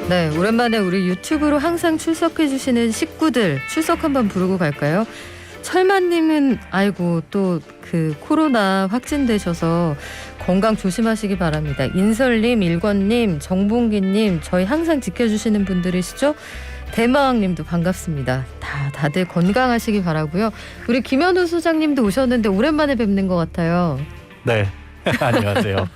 네, 오랜만에 우리 유튜브로 항상 출석해 주시는 식구들 출석 한번 부르고 갈까요? 철만님은 아이고 또 그 코로나 확진되셔서 건강 조심하시기 바랍니다. 인설님, 일권님, 정봉기님 저희 항상 지켜주시는 분들이시죠? 대마왕님도 반갑습니다. 다들 건강하시기 바라고요. 우리 김현우 소장님도 오셨는데 오랜만에 뵙는 것 같아요. 네. 안녕하세요.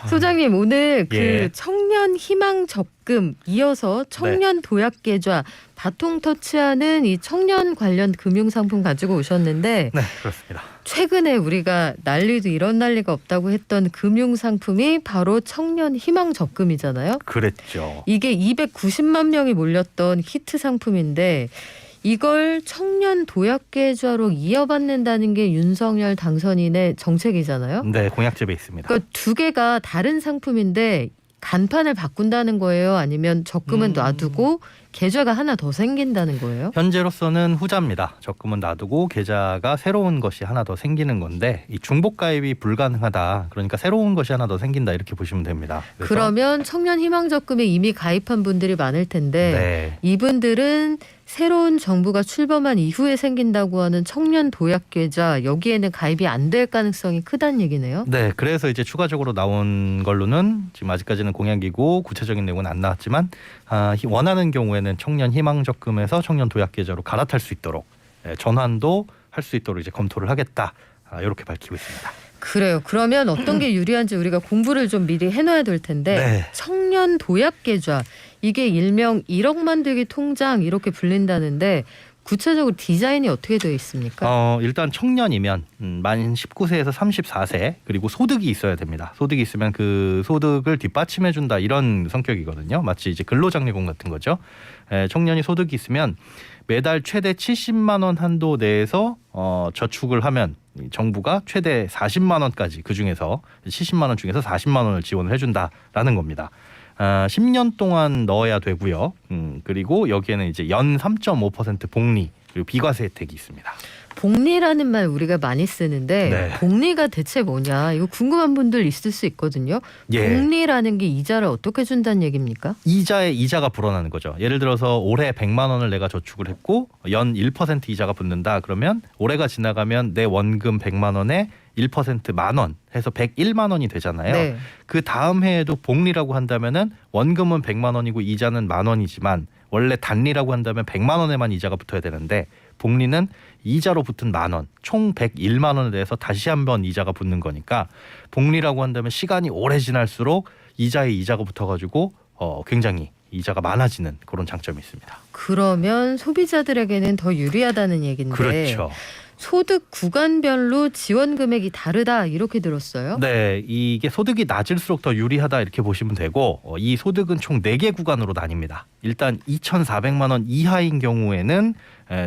소장님 오늘 그 예. 청년 희망 적금 이어서 청년 도약 계좌 바통 터치하는 이 청년 관련 금융 상품 가지고 오셨는데 네, 그렇습니다. 최근에 우리가 난리도 이런 난리가 없다고 했던 금융 상품이 바로 청년 희망 적금이잖아요. 그랬죠. 이게 290만 명이 몰렸던 히트 상품인데 이걸 청년 도약 계좌로 이어받는다는 게 윤석열 당선인의 정책이잖아요. 네, 공약집에 있습니다. 그러니까 두 개가 다른 상품인데 간판을 바꾼다는 거예요? 아니면 적금은 놔두고 계좌가 하나 더 생긴다는 거예요? 현재로서는 후자입니다. 적금은 놔두고 계좌가 새로운 것이 하나 더 생기는 건데 이 중복 가입이 불가능하다. 그러니까 새로운 것이 하나 더 생긴다 이렇게 보시면 됩니다. 그러면 청년 희망 적금에 이미 가입한 분들이 많을 텐데 네. 이분들은 새로운 정부가 출범한 이후에 생긴다고 하는 청년 도약 계좌 여기에는 가입이 안 될 가능성이 크다는 얘기네요. 네, 그래서 이제 추가적으로 나온 걸로는 지금 아직까지는 공약이고 구체적인 내용은 안 나왔지만 원하는 경우에는 청년 희망 적금에서 청년 도약 계좌로 갈아탈 수 있도록 전환도 할 수 있도록 이제 검토를 하겠다. 이렇게 밝히고 있습니다. 그래요. 그러면 어떤 게 유리한지 우리가 공부를 좀 미리 해놔야 될 텐데 네. 청년 도약 계좌 이게 일명 1억 만들기 통장 이렇게 불린다는데 구체적으로 디자인이 어떻게 되어 있습니까? 일단 청년이면 만 19세에서 34세 그리고 소득이 있어야 됩니다. 소득이 있으면 그 소득을 뒷받침해 준다 이런 성격이거든요. 마치 이제 근로장려금 같은 거죠. 청년이 소득이 있으면 매달 최대 70만 원 한도 내에서 저축을 하면 정부가 최대 40만 원까지 그중에서 70만 원 중에서 40만 원을 지원을 해준다라는 겁니다. 10년 동안 넣어야 되고요. 그리고 여기에는 이제 연 3.5% 복리 그리고 비과세 혜택이 있습니다. 복리라는 말 우리가 많이 쓰는데 네. 복리가 대체 뭐냐 이거 궁금한 분들 있을 수 있거든요. 예. 복리라는 게 이자를 어떻게 준다는 얘기입니까? 이자에 이자가 불어나는 거죠. 예를 들어서 올해 100만 원을 내가 저축을 했고 연 1% 이자가 붙는다. 그러면 올해가 지나가면 내 원금 100만 원에 1% 만 원 해서 101만 원이 되잖아요. 네. 그 다음 해에도 복리라고 한다면은 원금은 100만 원이고 이자는 만 원이지만 원래 단리라고 한다면 100만 원에만 이자가 붙어야 되는데 복리는 이자로 붙은 만 원, 총 101만 원에 대해서 다시 한번 이자가 붙는 거니까 복리라고 한다면 시간이 오래 지날수록 이자에 이자가 붙어가지고 굉장히 이자가 많아지는 그런 장점이 있습니다. 그러면 소비자들에게는 더 유리하다는 얘기인데 그렇죠. 소득 구간별로 지원 금액이 다르다 이렇게 들었어요. 네, 이게 소득이 낮을수록 더 유리하다 이렇게 보시면 되고 이 소득은 총 4개 구간으로 나뉩니다. 일단 2,400만 원 이하인 경우에는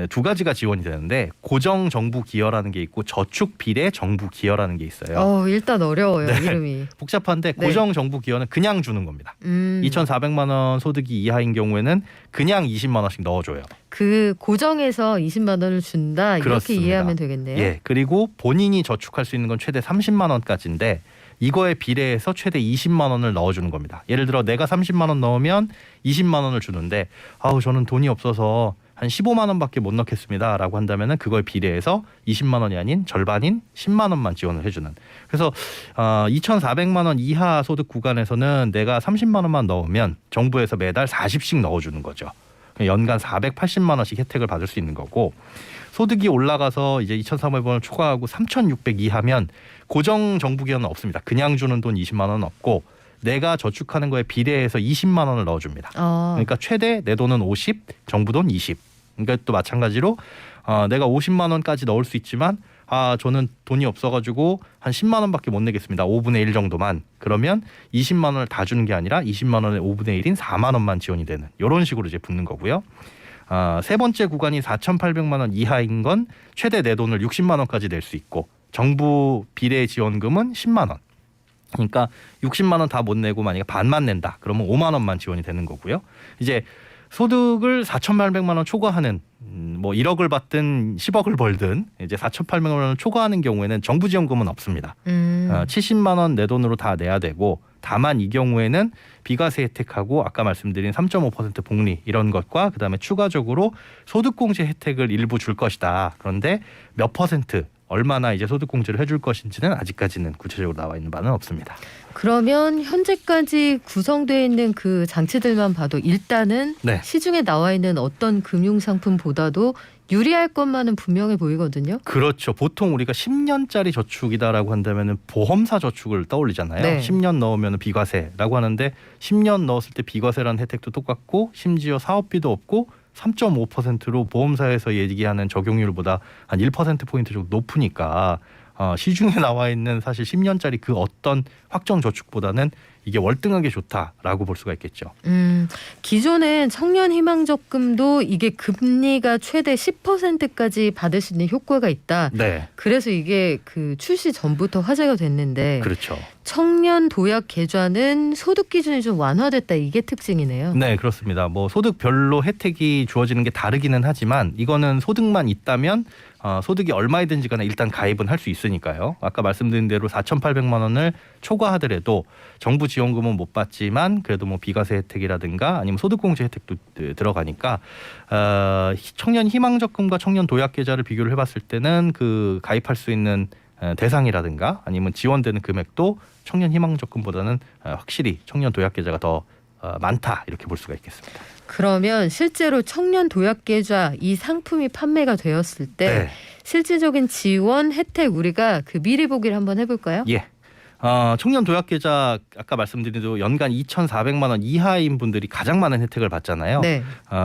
두 가지가 지원이 되는데 고정 정부 기여라는 게 있고 저축 비례 정부 기여라는 게 있어요. 일단 어려워요. 네. 이름이. 복잡한데 네. 고정 정부 기여는 그냥 주는 겁니다. 2,400만 원 소득이 이하인 경우에는 그냥 20만 원씩 넣어줘요. 그 고정해서 20만 원을 준다 이렇게 그렇습니다. 이해하면 되겠네요. 예, 그리고 본인이 저축할 수 있는 건 최대 30만 원까지인데 이거에 비례해서 최대 20만 원을 넣어주는 겁니다. 예를 들어 내가 30만 원 넣으면 20만 원을 주는데 저는 돈이 없어서 한 15만 원밖에 못 넣겠습니다라고 한다면은 그거에 비례해서 20만 원이 아닌 절반인 10만 원만 지원을 해주는. 그래서 2,400만 원 이하 소득 구간에서는 내가 30만 원만 넣으면 정부에서 매달 40씩 넣어주는 거죠. 연간 480만 원씩 혜택을 받을 수 있는 거고 소득이 올라가서 이제 2,300원을 초과하고 3,600 이하면 고정 정부 기여는 없습니다. 그냥 주는 돈 20만 원은 없고 내가 저축하는 거에 비례해서 20만 원을 넣어줍니다. 그러니까 최대 내 돈은 50, 정부 돈 20. 그러니까 또 마찬가지로 내가 50만 원까지 넣을 수 있지만 저는 돈이 없어가지고 한 10만 원밖에 못 내겠습니다. 5분의 1 정도만. 그러면 20만 원을 다 주는 게 아니라 20만 원의 5분의 1인 4만 원만 지원이 되는 이런 식으로 이제 붙는 거고요. 세 번째 구간이 4,800만 원 이하인 건 최대 내 돈을 60만 원까지 낼 수 있고 정부 비례 지원금은 10만 원. 그러니까 60만 원 다 못 내고 만약에 반만 낸다. 그러면 5만 원만 지원이 되는 거고요. 이제 소득을 4,800만 원 초과하는 뭐 1억을 받든 10억을 벌든 이제 4,800만 원을 초과하는 경우에는 정부 지원금은 없습니다. 70만 원 내 돈으로 다 내야 되고 다만 이 경우에는 비과세 혜택하고 아까 말씀드린 3.5% 복리 이런 것과 그다음에 추가적으로 소득공제 혜택을 일부 줄 것이다. 그런데 몇 퍼센트 얼마나 이제 소득공제를 해줄 것인지는 아직까지는 구체적으로 나와 있는 바는 없습니다. 그러면 현재까지 구성되어 있는 그 장치들만 봐도 일단은 네. 시중에 나와 있는 어떤 금융상품보다도 유리할 것만은 분명해 보이거든요. 그렇죠. 보통 우리가 10년짜리 저축이다라고 한다면은 보험사 저축을 떠올리잖아요. 네. 10년 넣으면 비과세라고 하는데 10년 넣었을 때 비과세라는 혜택도 똑같고 심지어 사업비도 없고 3.5%로 보험사에서 얘기하는 적용률보다 한 1%포인트 정도 높으니까 시중에 나와 있는 사실 10년짜리 그 어떤 확정 저축보다는 이게 월등하게 좋다라고 볼 수가 있겠죠. 기존엔 청년 희망적금도 이게 금리가 최대 10%까지 받을 수 있는 효과가 있다. 네, 그래서 이게 그 출시 전부터 화제가 됐는데 그렇죠. 청년 도약 계좌는 소득 기준이 좀 완화됐다 이게 특징이네요. 네, 그렇습니다. 뭐 소득별로 혜택이 주어지는 게 다르기는 하지만 이거는 소득만 있다면 소득이 얼마이든지 간에 일단 가입은 할 수 있으니까요. 아까 말씀드린 대로 4,800만 원을 초과하더라도 정부 지원금은 못 받지만 그래도 뭐 비과세 혜택이라든가 아니면 소득공제 혜택도 들어가니까 청년 희망적금과 청년 도약 계좌를 비교를 해봤을 때는 그 가입할 수 있는 대상이라든가 아니면 지원되는 금액도 청년 희망적금보다는 확실히 청년 도약 계좌가 더 많다 이렇게 볼 수가 있겠습니다. 그러면 실제로 청년 도약 계좌 이 상품이 판매가 되었을 때 네. 실질적인 지원 혜택 우리가 그 미리 보기를 한번 해볼까요? 예. 청년 도약 계좌 아까 말씀드린 대로 연간 2,400만 원 이하인 분들이 가장 많은 혜택을 받잖아요. 네.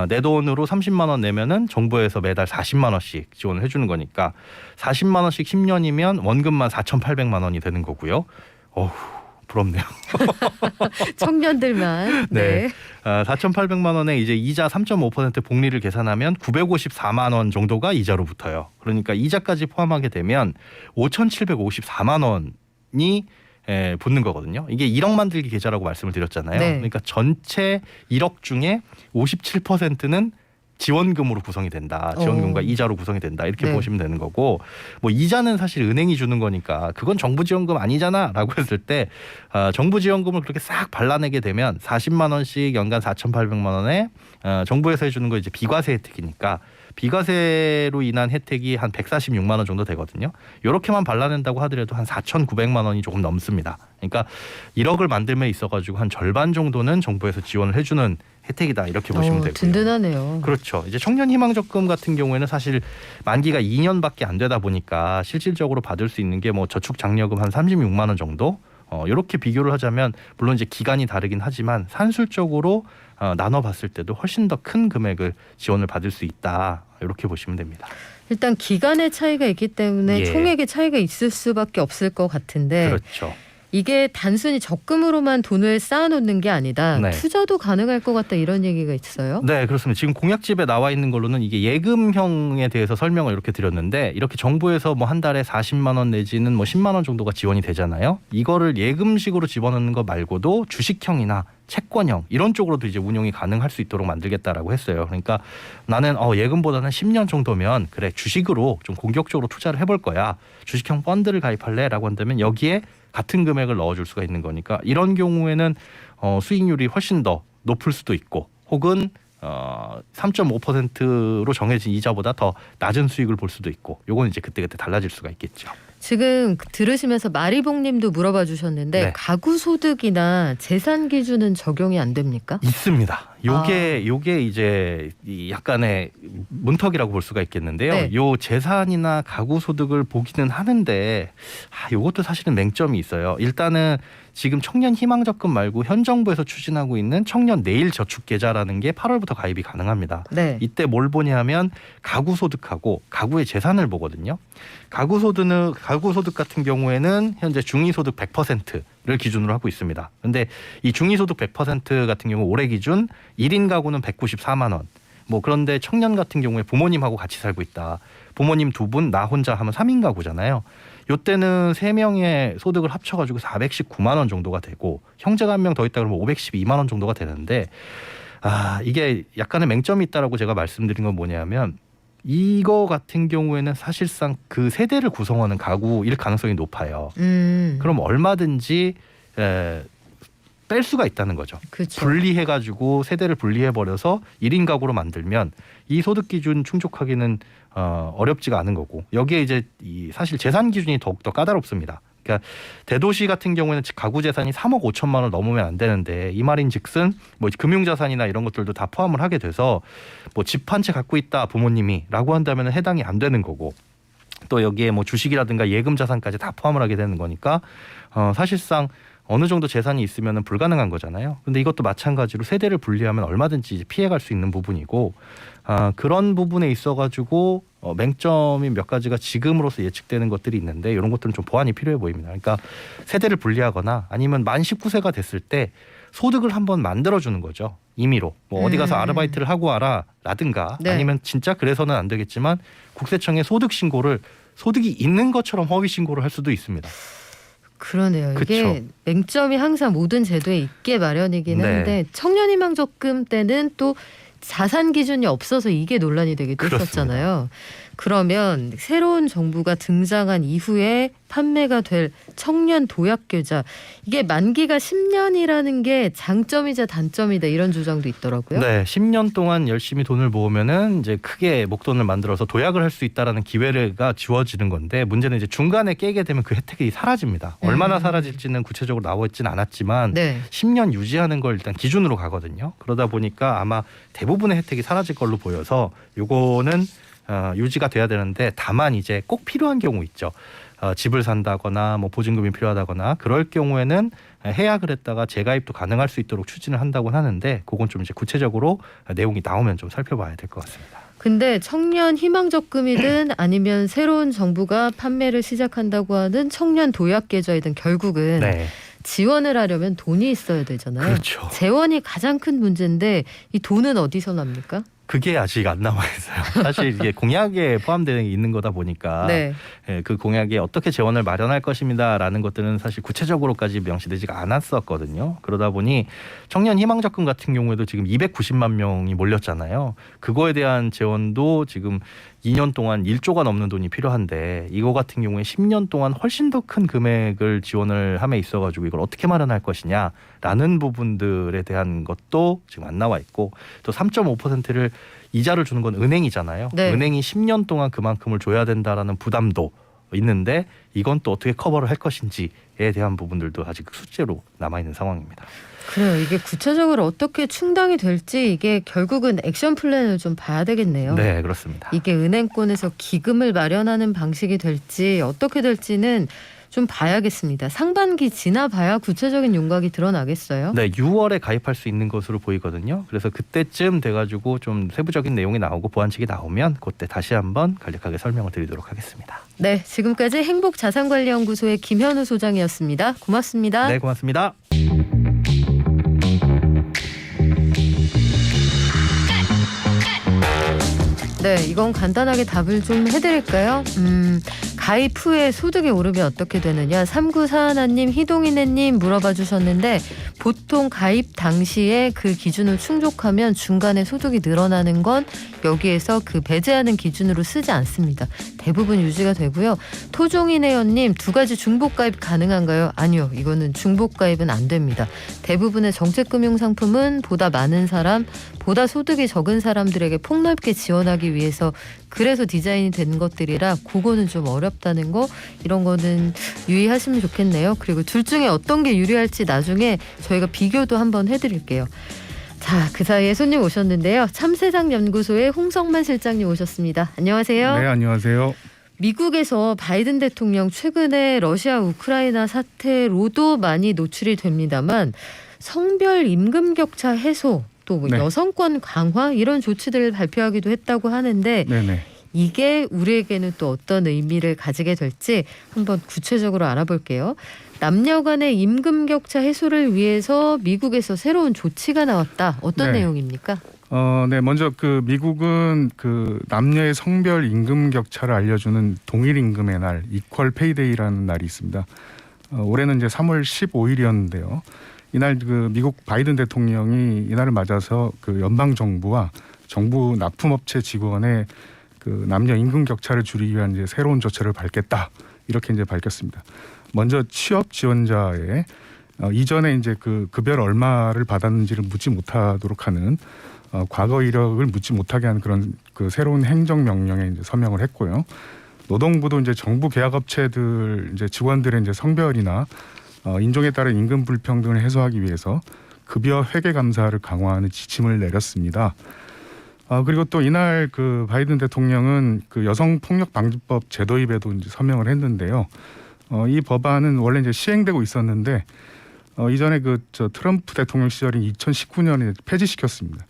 내 돈으로 30만 원 내면은 정부에서 매달 40만 원씩 지원을 해주는 거니까 40만 원씩 10년이면 원금만 4,800만 원이 되는 거고요. 어후. 부럽네요. 청년들만. 네. 4,800만 원에 이제 이자 3.5% 복리를 계산하면 954만 원 정도가 이자로 붙어요. 그러니까 이자까지 포함하게 되면 5,754만 원이 붙는 거거든요. 이게 1억 만들기 계좌라고 말씀을 드렸잖아요. 네. 그러니까 전체 1억 중에 57%는 지원금으로 구성이 된다. 지원금과 이자로 구성이 된다. 이렇게 네. 보시면 되는 거고 뭐 이자는 사실 은행이 주는 거니까 그건 정부 지원금 아니잖아라고 했을 때 정부 지원금을 그렇게 싹 발라내게 되면 40만 원씩 연간 4,800만 원에 정부에서 해주는 거 이제 비과세 혜택이니까 비과세로 인한 혜택이 한 146만 원 정도 되거든요. 이렇게만 발라낸다고 하더라도 한 4,900만 원이 조금 넘습니다. 그러니까 1억을 만들면 있어가지고 한 절반 정도는 정부에서 지원을 해주는 혜택이다 이렇게 보시면 되고요. 든든하네요. 그렇죠. 이제 청년 희망적금 같은 경우에는 사실 만기가 2년밖에 안 되다 보니까 실질적으로 받을 수 있는 게 뭐 저축 장려금 한 36만 원 정도. 이렇게 비교를 하자면 물론 이제 기간이 다르긴 하지만 산술적으로 나눠봤을 때도 훨씬 더 큰 금액을 지원을 받을 수 있다. 이렇게 보시면 됩니다. 일단 기간의 차이가 있기 때문에 예. 총액의 차이가 있을 수밖에 없을 것 같은데 그렇죠. 이게 단순히 적금으로만 돈을 쌓아놓는 게 아니다. 네. 투자도 가능할 것 같다 이런 얘기가 있어요. 네, 그렇습니다. 지금 공약집에 나와 있는 걸로는 이게 예금형에 대해서 설명을 이렇게 드렸는데 이렇게 정부에서 뭐 한 달에 40만 원 내지는 뭐 10만 원 정도가 지원이 되잖아요. 이거를 예금식으로 집어넣는 거 말고도 주식형이나 채권형 이런 쪽으로도 이제 운용이 가능할 수 있도록 만들겠다라고 했어요. 그러니까 나는 예금보다는 10년 정도면 그래 주식으로 좀 공격적으로 투자를 해볼 거야. 주식형 펀드를 가입할래라고 한다면 여기에 같은 금액을 넣어줄 수가 있는 거니까 이런 경우에는 수익률이 훨씬 더 높을 수도 있고 혹은 3.5%로 정해진 이자보다 더 낮은 수익을 볼 수도 있고 요건 이제 그때그때 달라질 수가 있겠죠. 지금 들으시면서 마리봉님도 물어봐 주셨는데 네. 가구 소득이나 재산 기준은 적용이 안 됩니까? 있습니다. 요게 이제 이 약간의 문턱이라고 볼 수가 있겠는데요. 네. 요 재산이나 가구 소득을 보기는 하는데 요것도 사실은 맹점이 있어요. 일단은 지금 청년 희망적금 말고 현 정부에서 추진하고 있는 청년 내일 저축 계좌라는 게 8월부터 가입이 가능합니다. 네. 이때 뭘 보냐면 가구 소득하고 가구의 재산을 보거든요. 가구 소득 같은 경우에는 현재 중위소득 100%를 기준으로 하고 있습니다. 근데 이 중위소득 100% 같은 경우 올해 기준 1인 가구는 194만 원. 뭐 그런데 청년 같은 경우에 부모님하고 같이 살고 있다. 부모님 2분, 나 혼자 하면 3인 가구잖아요. 요때는 3명의 소득을 합쳐가지고 419만 원 정도가 되고 형제가 한 명 더 있다 그러면 512만 원 정도가 되는데 이게 약간의 맹점이 있다라고 제가 말씀드린 건 뭐냐면 이거 같은 경우에는 사실상 그 세대를 구성하는 가구일 가능성이 높아요. 그럼 얼마든지 뺄 수가 있다는 거죠. 그렇죠. 분리해가지고 세대를 분리해버려서 1인 가구로 만들면 이 소득 기준 충족하기는 어렵지가 않은 거고 여기에 이제 사실 재산 기준이 더욱더 까다롭습니다. 그러니까 대도시 같은 경우에는 가구 재산이 3억 5천만 원 넘으면 안 되는데 이 말인즉슨 뭐 금융자산이나 이런 것들도 다 포함을 하게 돼서 뭐 집 한 채 갖고 있다 부모님이라고 한다면 해당이 안 되는 거고 또 여기에 뭐 주식이라든가 예금 자산까지 다 포함을 하게 되는 거니까 사실상 어느 정도 재산이 있으면 불가능한 거잖아요. 근데 이것도 마찬가지로 세대를 분리하면 얼마든지 피해갈 수 있는 부분이고 그런 부분에 있어가지고 맹점이 몇 가지가 지금으로서 예측되는 것들이 있는데 이런 것들은 좀 보완이 필요해 보입니다. 그러니까 세대를 분리하거나 아니면 만 19세가 됐을 때 소득을 한번 만들어주는 거죠. 임의로 뭐 어디 가서 아르바이트를 하고 와라라든가 네. 아니면 진짜 그래서는 안 되겠지만 국세청에 소득 신고를 소득이 있는 것처럼 허위 신고를 할 수도 있습니다. 그러네요. 이게 그쵸. 맹점이 항상 모든 제도에 있게 마련이긴 네. 한데 청년희망적금 때는 또 자산 기준이 없어서 이게 논란이 되기도 그렇습니다. 했었잖아요. 그러면 새로운 정부가 등장한 이후에 판매가 될 청년 도약계좌 이게 만기가 10년이라는 게 장점이자 단점이다 이런 주장도 있더라고요. 네, 10년 동안 열심히 돈을 모으면은 이제 크게 목돈을 만들어서 도약을 할 수 있다라는 기회가 주어지는 건데 문제는 이제 중간에 깨게 되면 그 혜택이 사라집니다. 얼마나 사라질지는 구체적으로 나와 있지는 않았지만 네. 10년 유지하는 걸 일단 기준으로 가거든요. 그러다 보니까 아마 대부분의 혜택이 사라질 걸로 보여서 요거는 유지가 돼야 되는데 다만 이제 꼭 필요한 경우 있죠. 집을 산다거나 뭐 보증금이 필요하다거나 그럴 경우에는 해약을 했다가 재가입도 가능할 수 있도록 추진을 한다고 하는데 그건 좀 이제 구체적으로 내용이 나오면 좀 살펴봐야 될 것 같습니다. 근데 청년 희망적금이든 아니면 새로운 정부가 판매를 시작한다고 하는 청년 도약계좌이든 결국은 네, 지원을 하려면 돈이 있어야 되잖아요. 그렇죠. 재원이 가장 큰 문제인데 이 돈은 어디서 납니까? 그게 아직 안 나와 있어요. 사실 이게 공약에 포함되어 있는 거다 보니까 네. 예, 그 공약에 어떻게 재원을 마련할 것입니다라는 것들은 사실 구체적으로까지 명시되지가 않았었거든요. 그러다 보니 청년 희망 적금 같은 경우에도 지금 290만 명이 몰렸잖아요. 그거에 대한 재원도 지금 2년 동안 1조가 넘는 돈이 필요한데 이거 같은 경우에 10년 동안 훨씬 더 큰 금액을 지원을 함에 있어가지고 이걸 어떻게 마련할 것이냐라는 부분들에 대한 것도 지금 안 나와 있고 또 3.5%를 이자를 주는 건 은행이잖아요. 네. 은행이 10년 동안 그만큼을 줘야 된다라는 부담도 있는데 이건 또 어떻게 커버를 할 것인지에 대한 부분들도 아직 숙제로 남아있는 상황입니다. 그래요. 이게 구체적으로 어떻게 충당이 될지 이게 결국은 액션 플랜을 좀 봐야 되겠네요. 네, 그렇습니다. 이게 은행권에서 기금을 마련하는 방식이 될지 어떻게 될지는 좀 봐야겠습니다. 상반기 지나봐야 구체적인 윤곽이 드러나겠어요. 네, 6월에 가입할 수 있는 것으로 보이거든요. 그래서 그때쯤 돼가지고 좀 세부적인 내용이 나오고 보완책이 나오면 그때 다시 한번 간략하게 설명을 드리도록 하겠습니다. 네, 지금까지 행복자산관리연구소의 김현우 소장이었습니다. 고맙습니다. 네, 고맙습니다. 네, 이건 간단하게 답을 좀 해드릴까요? 가입 후에 소득이 오르면 어떻게 되느냐? 3941님, 희동이네님 물어봐 주셨는데 보통 가입 당시에 그 기준을 충족하면 중간에 소득이 늘어나는 건 여기에서 그 배제하는 기준으로 쓰지 않습니다. 대부분 유지가 되고요. 토종이네연님, 2가지 중복 가입 가능한가요? 아니요, 이거는 중복 가입은 안 됩니다. 대부분의 정책금융상품은 보다 많은 사람, 보다 소득이 적은 사람들에게 폭넓게 지원하기 위해서 그래서 디자인이 된 것들이라 그거는 좀 어렵다는 거, 이런 거는 유의하시면 좋겠네요. 그리고 둘 중에 어떤 게 유리할지 나중에 저희가 비교도 한번 해드릴게요. 자, 그 사이에 손님 오셨는데요. 참세상연구소의 홍성만 실장님 오셨습니다. 안녕하세요. 네, 안녕하세요. 미국에서 바이든 대통령 최근에 러시아 우크라이나 사태로도 많이 노출이 됩니다만 성별 임금 격차 해소 또 뭐 네. 여성권 강화 이런 조치들을 발표하기도 했다고 하는데 네네. 이게 우리에게는 또 어떤 의미를 가지게 될지 한번 구체적으로 알아볼게요. 남녀 간의 임금 격차 해소를 위해서 미국에서 새로운 조치가 나왔다. 어떤 네. 내용입니까? 네, 먼저 그 미국은 그 남녀의 성별 임금 격차를 알려주는 동일 임금의 날, 이퀄 페이데이라는 날이 있습니다. 올해는 이제 3월 15일이었는데요. 이날 그 미국 바이든 대통령이 이날을 맞아서 그 연방 정부와 정부 납품업체 직원의 그 남녀 임금 격차를 줄이기 위한 이제 새로운 조처를 밟겠다, 이렇게 이제 밝혔습니다. 먼저 취업 지원자의 이전에 이제 그 급여를 얼마를 받았는지를 묻지 못하도록 하는 과거 이력을 묻지 못하게 하는 그런 그 새로운 행정 명령에 이제 서명을 했고요. 노동부도 이제 정부 계약업체들 이제 직원들의 이제 성별이나 인종에 따른 임금 불평등을 해소하기 위해서 급여 회계 감사를 강화하는 지침을 내렸습니다. 그리고 또 이날 그 바이든 대통령은 그 여성 폭력 방지법 제도입에도 이제 서명을 했는데요. 이 법안은 원래 이제 시행되고 있었는데 이전에 그 트럼프 대통령 시절인 2019년에 폐지시켰습니다.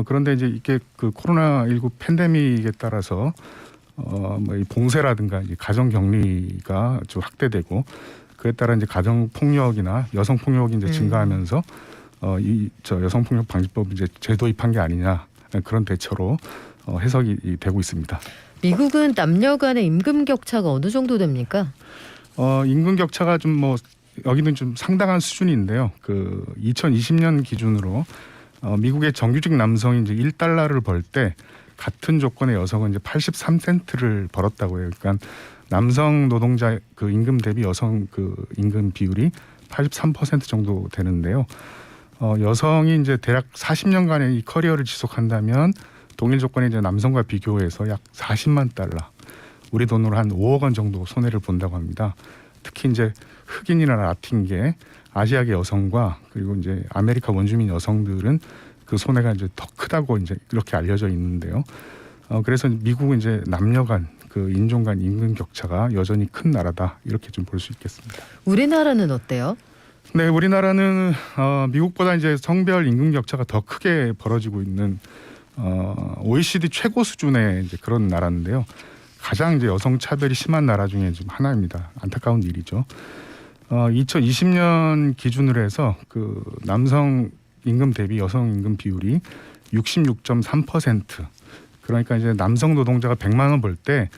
그런데 이제 이게 그 코로나19 팬데믹에 따라서 뭐 이 봉쇄라든가 이제 가정 격리가 좀 확대되고 그에 따라 이제 가정 폭력이나 여성 폭력이 이제 증가하면서 이 여성 폭력 방지법 이제 재도입한 게 아니냐, 그런 대처로 해석이 되고 있습니다. 미국은 남녀 간의 임금 격차가 어느 정도 됩니까? 임금 격차가 좀 뭐 여기는 좀 상당한 수준인데요. 그 2020년 기준으로 미국의 정규직 남성이 이제 1달러를 벌 때 같은 조건의 여성은 이제 83센트를 벌었다고 해요. 그러니까 남성 노동자 그 임금 대비 여성 그 임금 비율이 83% 정도 되는데요. 여성이 이제 대략 40년간의 이 커리어를 지속한다면 동일 조건의 이제 남성과 비교해서 약 40만 달러, 우리 돈으로 한 5억 원 정도 손해를 본다고 합니다. 특히 이제 흑인이나 라틴계, 아시아계 여성과 그리고 이제 아메리카 원주민 여성들은 그 손해가 이제 더 크다고 이제 이렇게 알려져 있는데요. 그래서 미국은 이제 남녀 간 그 인종 간 임금 격차가 여전히 큰 나라다, 이렇게 좀 볼 수 있겠습니다. 우리나라는 어때요? 네, 우리나라는 미국보다 이제 성별 임금 격차가 더 크게 벌어지고 있는 OECD 최고 수준의 이제 그런 나라인데요. 가장 이제 여성 차별이 심한 나라 중에 좀 하나입니다. 안타까운 일이죠. 2020년 기준으로 해서 그 남성 임금 대비 여성 임금 비율이 66.3%. 그러니까 이제 남성 노동자가 100만 원 벌 때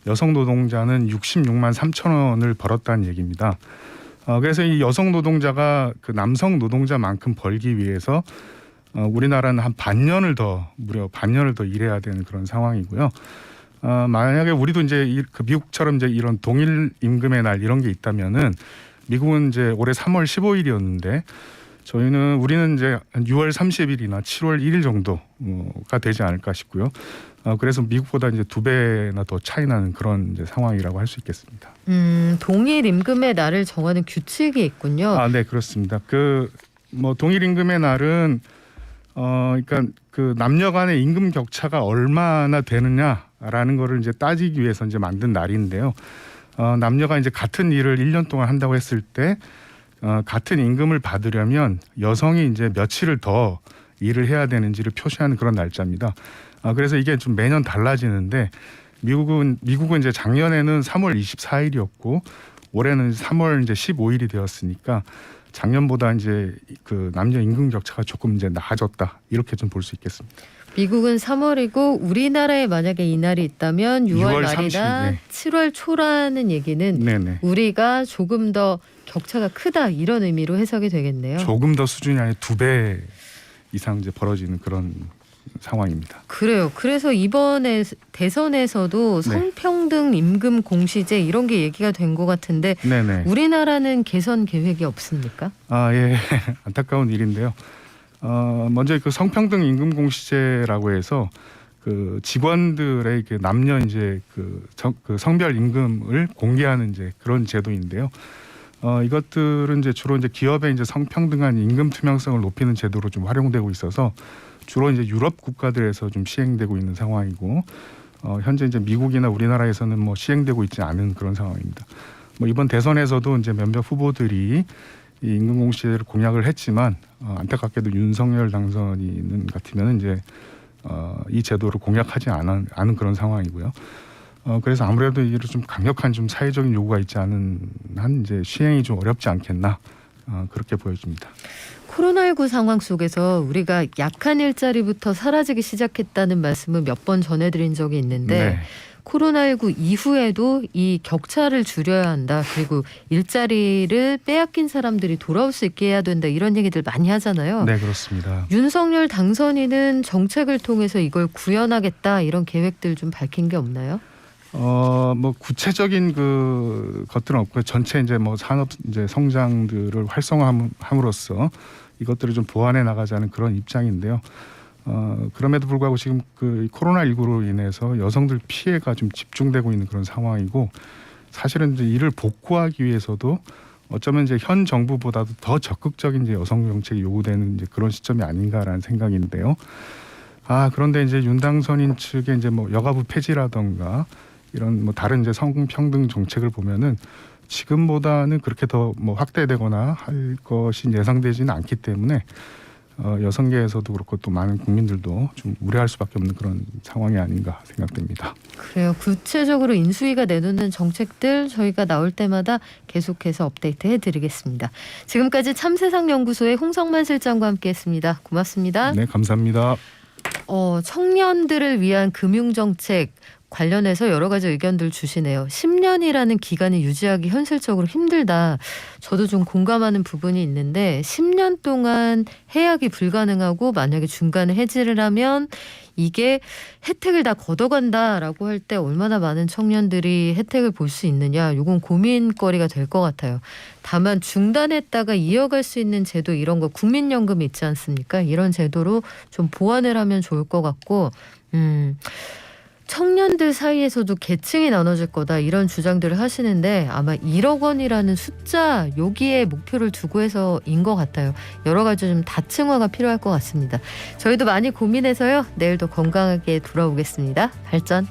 여성 노동자는 66만 3천 원을 벌었다는 얘기입니다. 그래서 이 여성 노동자가 그 남성 노동자만큼 벌기 위해서 우리나라는 무려 반년을 더 일해야 되는 그런 상황이고요. 만약에 우리도 이제 그 미국처럼 이제 이런 동일 임금의 날 이런 게 있다면은 미국은 이제 올해 3월 15일이었는데 우리는 이제 6월 30일이나 7월 1일 정도가 되지 않을까 싶고요. 그래서 미국보다 이제 2배나 더 차이 나는 그런 이제 상황이라고 할 수 있겠습니다. 동일 임금의 날을 정하는 규칙이 있군요. 네, 그렇습니다. 동일 임금의 날은 그러니까 그 남녀 간의 임금 격차가 얼마나 되느냐라는 거를 이제 따지기 위해서 이제 만든 날인데요. 남녀가 이제 같은 일을 1년 동안 한다고 했을 때 같은 임금을 받으려면 여성이 이제 며칠을 더 일을 해야 되는지를 표시하는 그런 날짜입니다. 그래서 이게 좀 매년 달라지는데 미국은 이제 작년에는 3월 24일이었고 올해는 3월 이제 15일이 되었으니까 작년보다 이제 그 남녀 임금 격차가 조금 이제 나아졌다 이렇게 좀 볼 수 있겠습니다. 미국은 3월이고 우리나라에 만약에 이 날이 있다면 6월 말이나 30일, 네. 7월 초라는 얘기는 네네. 우리가 조금 더 격차가 크다 이런 의미로 해석이 되겠네요. 조금 더 수준이 아니라 2배 이상 이제 벌어지는 그런 상황입니다. 그래요. 그래서 이번에 대선에서도 네. 성평등 임금 공시제 이런 게 얘기가 된 것 같은데 네네. 우리나라는 개선 계획이 없습니까? 예. 안타까운 일인데요. 먼저 그 성평등 임금 공시제라고 해서 그 직원들의 그 남녀 이제 그 성별 임금을 공개하는 이제 그런 제도인데요. 이것들은 이제 주로 이제 기업의 이제 성평등한 임금 투명성을 높이는 제도로 좀 활용되고 있어서 주로 이제 유럽 국가들에서 좀 시행되고 있는 상황이고 현재 이제 미국이나 우리나라에서는 뭐 시행되고 있지 않은 그런 상황입니다. 이번 대선에서도 이제 몇몇 후보들이 이 임금 공시제를 공약을 했지만 안타깝게도 윤석열 당선인 같으면 이제 이 제도를 공약하지 않은 그런 상황이고요. 그래서 아무래도 이를 좀 강력한 좀 사회적인 요구가 있지 않은 한 이제 시행이 좀 어렵지 않겠나 그렇게 보여집니다. 코로나19 상황 속에서 우리가 약한 일자리부터 사라지기 시작했다는 말씀을 몇 번 전해드린 적이 있는데 네. 코로나19 이후에도 이 격차를 줄여야 한다. 그리고 일자리를 빼앗긴 사람들이 돌아올 수 있게 해야 된다. 이런 얘기들 많이 하잖아요. 네, 그렇습니다. 윤석열 당선인은 정책을 통해서 이걸 구현하겠다. 이런 계획들 좀 밝힌 게 없나요? 구체적인 것들은 없고 전체 이제 산업 이제 성장들을 활성화함으로써 이것들을 좀 보완해 나가자는 그런 입장인데요. 그럼에도 불구하고 지금 그 코로나19로 인해서 여성들 피해가 좀 집중되고 있는 그런 상황이고 사실은 이제 이를 복구하기 위해서도 어쩌면 이제 현 정부보다도 더 적극적인 이제 여성 정책이 요구되는 이제 그런 시점이 아닌가라는 생각인데요. 그런데 이제 윤 당선인 측의 이제 여가부 폐지라던가 이런 다른 이제 성평등 정책을 보면은 지금보다는 그렇게 더 확대되거나 할 것이 예상되지는 않기 때문에 여성계에서도 그렇고 또 많은 국민들도 좀 우려할 수밖에 없는 그런 상황이 아닌가 생각됩니다. 그래요. 구체적으로 인수위가 내놓는 정책들 저희가 나올 때마다 계속해서 업데이트 해드리겠습니다. 지금까지 참세상연구소의 홍성만 실장과 함께했습니다. 고맙습니다. 네, 감사합니다. 청년들을 위한 금융정책 관련해서 여러 가지 의견들 주시네요. 10년이라는 기간을 유지하기 현실적으로 힘들다. 저도 좀 공감하는 부분이 있는데 10년 동안 해약이 불가능하고 만약에 중간에 해지를 하면 이게 혜택을 다 걷어간다라고 할 때 얼마나 많은 청년들이 혜택을 볼 수 있느냐. 이건 고민거리가 될 것 같아요. 다만 중단했다가 이어갈 수 있는 제도 이런 거 국민연금 있지 않습니까? 이런 제도로 좀 보완을 하면 좋을 것 같고 청년들 사이에서도 계층이 나눠질 거다 이런 주장들을 하시는데 아마 1억 원이라는 숫자 여기에 목표를 두고 해서인 것 같아요. 여러 가지 좀 다층화가 필요할 것 같습니다. 저희도 많이 고민해서요. 내일도 건강하게 돌아오겠습니다. 발전.